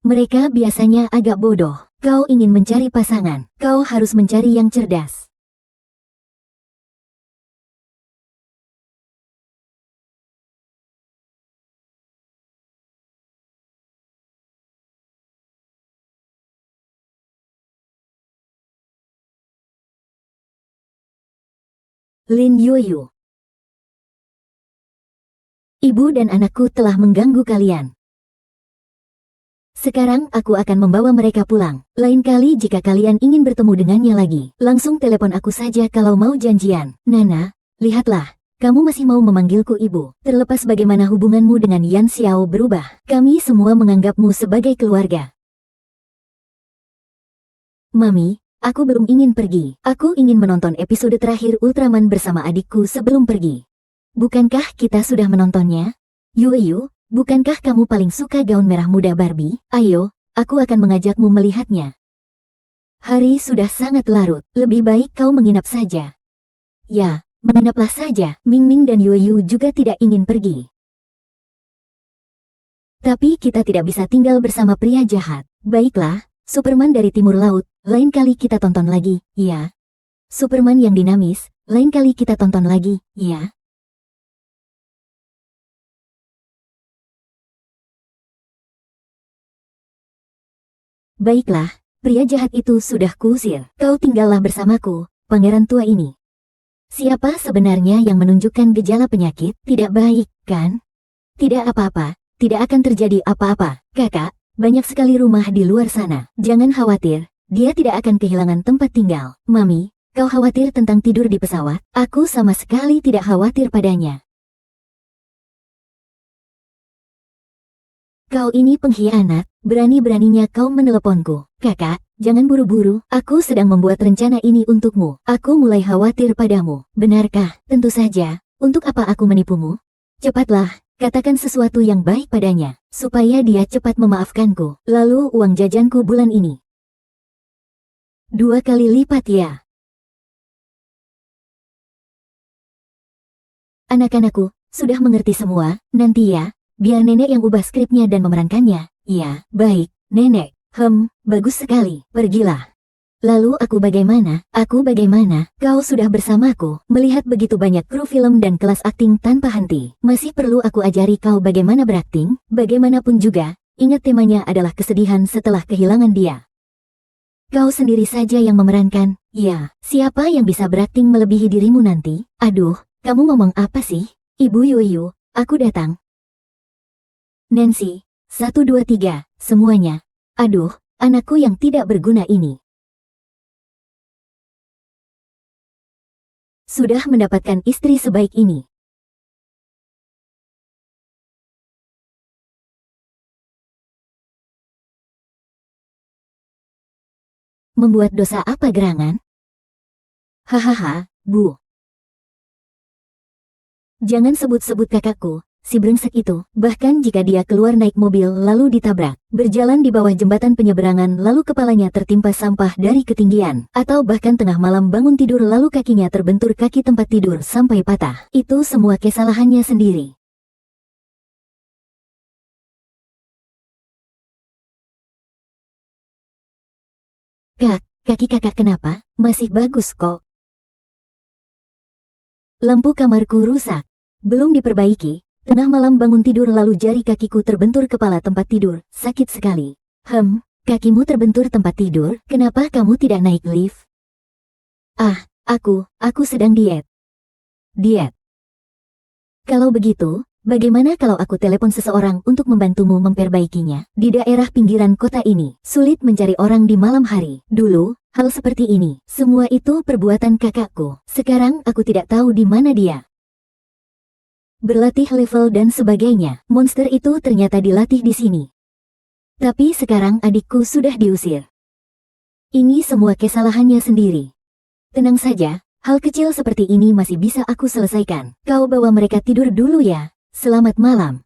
Mereka biasanya agak bodoh. Kau ingin mencari pasangan, kau harus mencari yang cerdas. Lin Yuyu. Ibu dan anakku telah mengganggu kalian. Sekarang aku akan membawa mereka pulang. Lain kali jika kalian ingin bertemu dengannya lagi, langsung telepon aku saja kalau mau janjian. Nana, lihatlah, kamu masih mau memanggilku ibu. Terlepas bagaimana hubunganmu dengan Yan Xiao berubah, kami semua menganggapmu sebagai keluarga. Mami, aku belum ingin pergi. Aku ingin menonton episode terakhir Ultraman bersama adikku sebelum pergi. Bukankah kita sudah menontonnya? Yuyu, bukankah kamu paling suka gaun merah muda Barbie? Ayo, aku akan mengajakmu melihatnya. Hari sudah sangat larut, lebih baik kau menginap saja. Ya, menginaplah saja. Mingming dan Yuyu juga tidak ingin pergi. Tapi kita tidak bisa tinggal bersama pria jahat. Baiklah, Superman dari Timur Laut, lain kali kita tonton lagi, ya. Superman yang dinamis, lain kali kita tonton lagi, ya. Baiklah, pria jahat itu sudah kuusir. Kau tinggallah bersamaku, pangeran tua ini. Siapa sebenarnya yang menunjukkan gejala penyakit? Tidak baik, kan? Tidak apa-apa, tidak akan terjadi apa-apa. Kakak, banyak sekali rumah di luar sana. Jangan khawatir, dia tidak akan kehilangan tempat tinggal. Mami, kau khawatir tentang tidur di pesawat? Aku sama sekali tidak khawatir padanya. Kau ini pengkhianat, berani-beraninya kau meneleponku. Kakak, jangan buru-buru, aku sedang membuat rencana ini untukmu. Aku mulai khawatir padamu. Benarkah? Tentu saja, untuk apa aku menipumu? Cepatlah, katakan sesuatu yang baik padanya, supaya dia cepat memaafkanku. Lalu uang jajanku bulan ini 2 kali lipat ya. Anak-anakku, sudah mengerti semua, nanti ya, biar nenek yang ubah skripnya dan memerankannya. Iya, baik, nenek. Bagus sekali, pergilah. Lalu aku bagaimana? Aku bagaimana? Kau sudah bersamaku, melihat begitu banyak kru film dan kelas akting tanpa henti. Masih perlu aku ajari kau bagaimana berakting? Bagaimanapun juga, ingat temanya adalah kesedihan setelah kehilangan dia. Kau sendiri saja yang memerankan. Ya, siapa yang bisa berakting melebihi dirimu nanti? Aduh, kamu ngomong apa sih? Ibu Yuyu, aku datang. Nancy, 1 2 3, semuanya. Aduh, anakku yang tidak berguna ini. Sudah mendapatkan istri sebaik ini. Membuat dosa apa gerangan? Hahaha, Bu. Jangan sebut-sebut kakakku, si brengsek itu. Bahkan jika dia keluar naik mobil lalu ditabrak, berjalan di bawah jembatan penyeberangan lalu kepalanya tertimpa sampah dari ketinggian, atau bahkan tengah malam bangun tidur lalu kakinya terbentur kaki tempat tidur sampai patah. Itu semua kesalahannya sendiri. Kaki kakak kenapa? Masih bagus kok. Lampu kamarku rusak. Belum diperbaiki. Tengah malam bangun tidur lalu jari kakiku terbentur kepala tempat tidur. Sakit sekali. Kakimu terbentur tempat tidur? Kenapa kamu tidak naik lift? Aku sedang diet. Diet. Kalau begitu, bagaimana kalau aku telepon seseorang untuk membantumu memperbaikinya? Di daerah pinggiran kota ini, sulit mencari orang di malam hari. Dulu, hal seperti ini, semua itu perbuatan kakakku. Sekarang aku tidak tahu di mana dia. Berlatih level dan sebagainya. Monster itu ternyata dilatih di sini. Tapi sekarang adikku sudah diusir. Ini semua kesalahannya sendiri. Tenang saja. Hal kecil seperti ini masih bisa aku selesaikan. Kau bawa mereka tidur dulu ya. Selamat malam.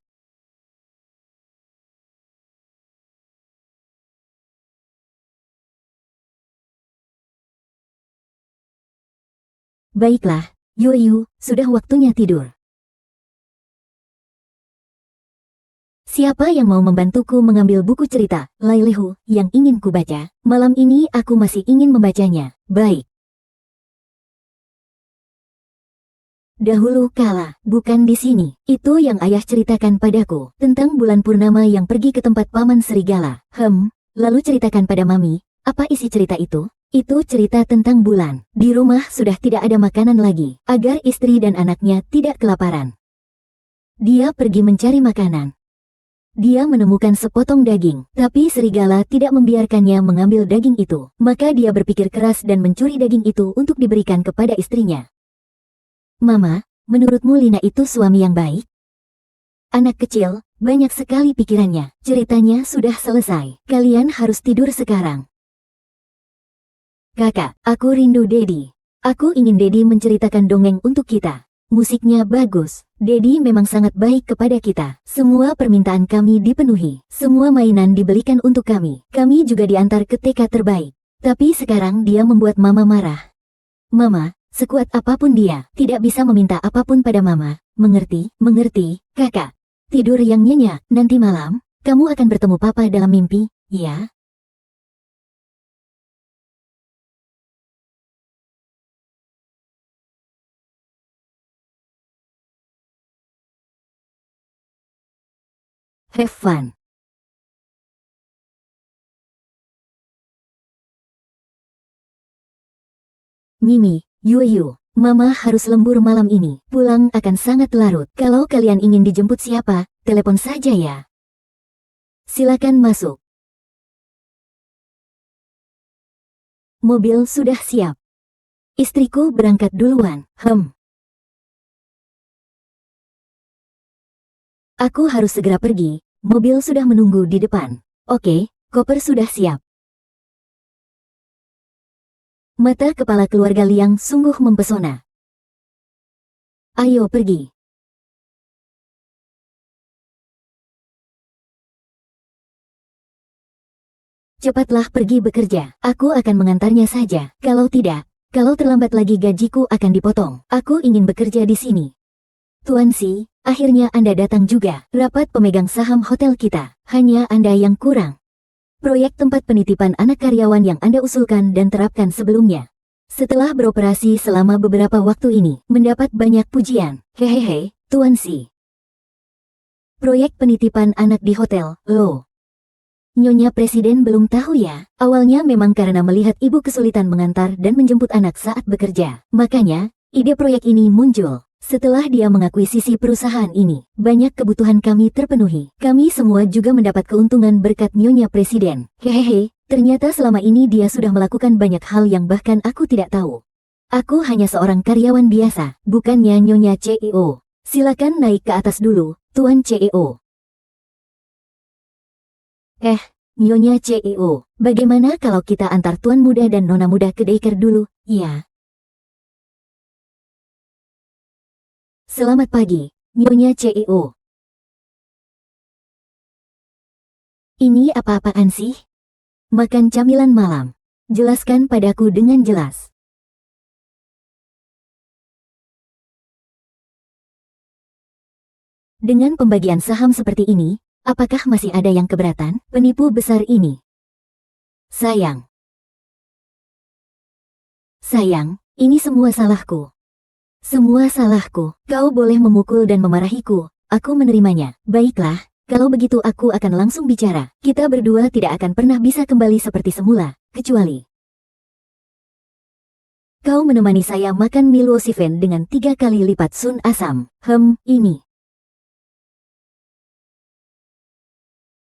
Baiklah, Yoyu, sudah waktunya tidur. Siapa yang mau membantuku mengambil buku cerita, Lailehu, yang ingin kubaca? Malam ini aku masih ingin membacanya. Baik. Dahulu kala, bukan di sini. Itu yang ayah ceritakan padaku, tentang bulan purnama yang pergi ke tempat paman serigala. Lalu ceritakan pada mami, apa isi cerita itu? Itu cerita tentang bulan. Di rumah sudah tidak ada makanan lagi, agar istri dan anaknya tidak kelaparan. Dia pergi mencari makanan. Dia menemukan sepotong daging, tapi serigala tidak membiarkannya mengambil daging itu. Maka dia berpikir keras dan mencuri daging itu untuk diberikan kepada istrinya. Mama, menurutmu Lina itu suami yang baik? Anak kecil, banyak sekali pikirannya. Ceritanya sudah selesai. Kalian harus tidur sekarang. Kakak, aku rindu Dedi. Aku ingin Dedi menceritakan dongeng untuk kita. Musiknya bagus. Dedi memang sangat baik kepada kita. Semua permintaan kami dipenuhi. Semua mainan dibelikan untuk kami. Kami juga diantar ke TK terbaik. Tapi sekarang dia membuat Mama marah. Mama, sekuat apapun dia, tidak bisa meminta apapun pada Mama. Mengerti? Mengerti, kakak. Tidur yang nyenyak. Nanti malam, kamu akan bertemu Papa dalam mimpi, ya? Have fun. Mimi, Yuyu, Mama harus lembur malam ini. Pulang akan sangat larut. Kalau kalian ingin dijemput siapa, telepon saja ya. Silakan masuk. Mobil sudah siap. Istriku berangkat duluan. Aku harus segera pergi. Mobil sudah menunggu di depan. Oke, koper sudah siap. Mata kepala keluarga Liang sungguh mempesona. Ayo pergi. Cepatlah pergi bekerja. Aku akan mengantarnya saja. Kalau tidak, kalau terlambat lagi gajiku akan dipotong. Aku ingin bekerja di sini. Tuan Si, akhirnya Anda datang juga. Rapat pemegang saham hotel kita. Hanya Anda yang kurang. Proyek tempat penitipan anak karyawan yang Anda usulkan dan terapkan sebelumnya. Setelah beroperasi selama beberapa waktu ini, mendapat banyak pujian. Hehehe, Tuan Si. Proyek penitipan anak di hotel, loh. Nyonya Presiden belum tahu ya. Awalnya memang karena melihat ibu kesulitan mengantar dan menjemput anak saat bekerja. Makanya, ide proyek ini muncul. Setelah dia mengakuisisi perusahaan ini, banyak kebutuhan kami terpenuhi. Kami semua juga mendapat keuntungan berkat Nyonya Presiden. Hehehe, ternyata selama ini dia sudah melakukan banyak hal yang bahkan aku tidak tahu. Aku hanya seorang karyawan biasa, bukannya Nyonya CEO. Silakan naik ke atas dulu, Tuan CEO. Nyonya CEO, bagaimana kalau kita antar tuan muda dan nona muda ke daycare dulu? Ya. Selamat pagi, Nyonya CEO. Ini apa-apaan sih? Makan camilan malam. Jelaskan padaku dengan jelas. Dengan pembagian saham seperti ini, apakah masih ada yang keberatan? Penipu besar ini. Sayang. Sayang, ini semua salahku. Semua salahku. Kau boleh memukul dan memarahiku. Aku menerimanya. Baiklah, kalau begitu aku akan langsung bicara. Kita berdua tidak akan pernah bisa kembali seperti semula, kecuali kau menemani saya makan mie Luosifen dengan 3 kali lipat sun asam. Ini.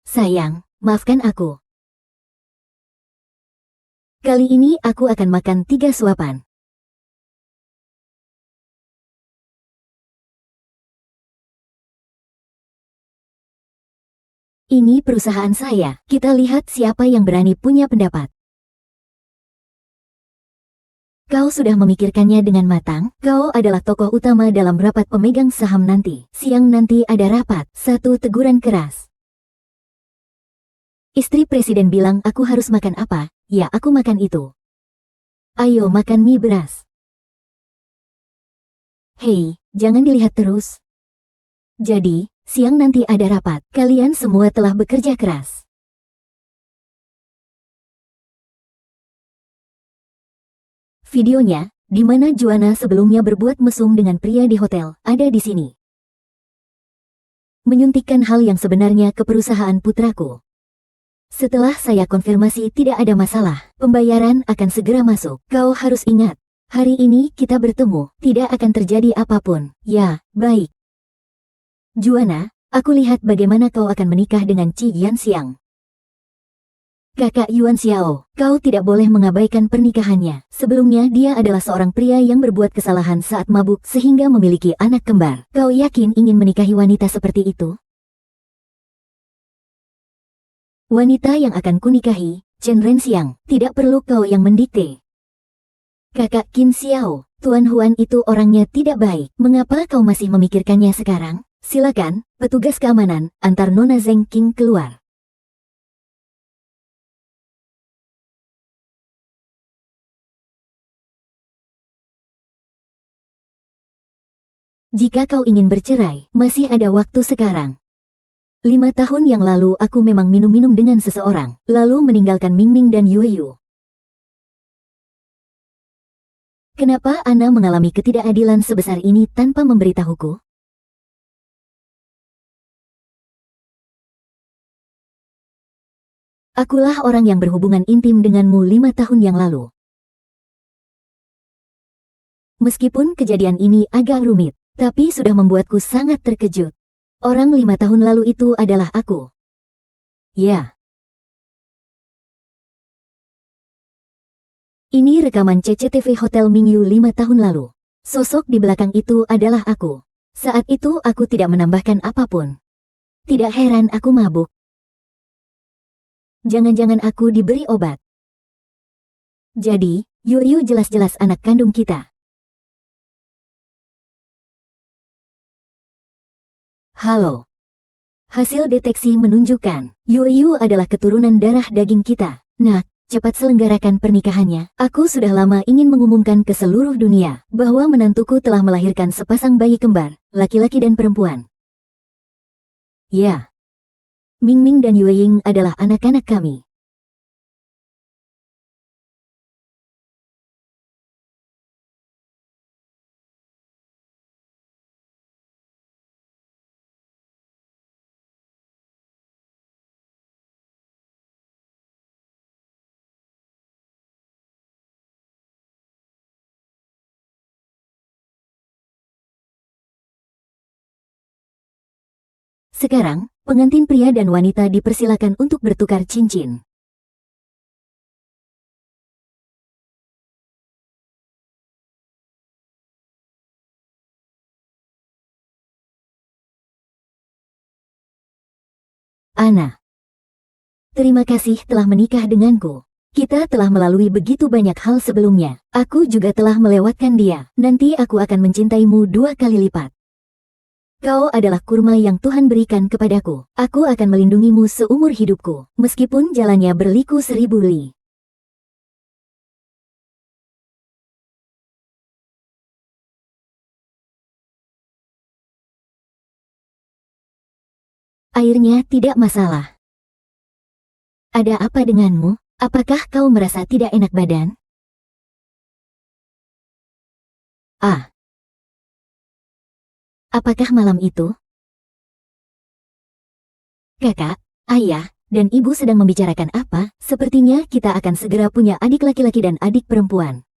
Sayang, maafkan aku. Kali ini aku akan makan 3 suapan. Ini perusahaan saya. Kita lihat siapa yang berani punya pendapat. Kau sudah memikirkannya dengan matang? Kau adalah tokoh utama dalam rapat pemegang saham nanti. Siang nanti ada rapat. Satu teguran keras. Istri presiden bilang aku harus makan apa? Ya, aku makan itu. Ayo makan mie beras. Hei, jangan dilihat terus. Jadi, siang nanti ada rapat. Kalian semua telah bekerja keras. Videonya, di mana Juana sebelumnya berbuat mesum dengan pria di hotel, ada di sini. Menyuntikkan hal yang sebenarnya ke perusahaan putraku. Setelah saya konfirmasi tidak ada masalah, pembayaran akan segera masuk. Kau harus ingat, hari ini kita bertemu, tidak akan terjadi apapun. Ya, baik. Juana, aku lihat bagaimana kau akan menikah dengan Ci Yan Xiang. Kakak Yuan Xiao, kau tidak boleh mengabaikan pernikahannya. Sebelumnya dia adalah seorang pria yang berbuat kesalahan saat mabuk sehingga memiliki anak kembar. Kau yakin ingin menikahi wanita seperti itu? Wanita yang akan kunikahi, Chen Renxiang, tidak perlu kau yang mendikte. Kakak Qin Xiao, Tuan Huan itu orangnya tidak baik. Mengapa kau masih memikirkannya sekarang? Silakan, petugas keamanan, antar Nona Zeng King keluar. Jika kau ingin bercerai, masih ada waktu sekarang. 5 tahun yang lalu aku memang minum-minum dengan seseorang, lalu meninggalkan Mingming dan Yueyu. Kenapa Ana mengalami ketidakadilan sebesar ini tanpa memberitahuku? Akulah orang yang berhubungan intim denganmu 5 tahun yang lalu. Meskipun kejadian ini agak rumit, tapi sudah membuatku sangat terkejut. Orang 5 tahun lalu itu adalah aku. Ya. Ini rekaman CCTV Hotel Mingyu 5 tahun lalu. Sosok di belakang itu adalah aku. Saat itu aku tidak menambahkan apapun. Tidak heran aku mabuk. Jangan-jangan aku diberi obat. Jadi, Yuyu jelas-jelas anak kandung kita. Halo. Hasil deteksi menunjukkan, Yuyu adalah keturunan darah daging kita. Nah, cepat selenggarakan pernikahannya. Aku sudah lama ingin mengumumkan ke seluruh dunia bahwa menantuku telah melahirkan sepasang bayi kembar, laki-laki dan perempuan. Ya. Mingming dan Yueying adalah anak-anak kami. Sekarang, pengantin pria dan wanita dipersilakan untuk bertukar cincin. Ana. Terima kasih telah menikah denganku. Kita telah melalui begitu banyak hal sebelumnya. Aku juga telah melewatkan dia. Nanti aku akan mencintaimu 2 kali lipat. Kau adalah kurma yang Tuhan berikan kepadaku. Aku akan melindungimu seumur hidupku, meskipun jalannya berliku 1000 li. Airnya tidak masalah. Ada apa denganmu? Apakah kau merasa tidak enak badan? Ah, apakah malam itu? Kakak, ayah, dan ibu sedang membicarakan apa? Sepertinya kita akan segera punya adik laki-laki dan adik perempuan.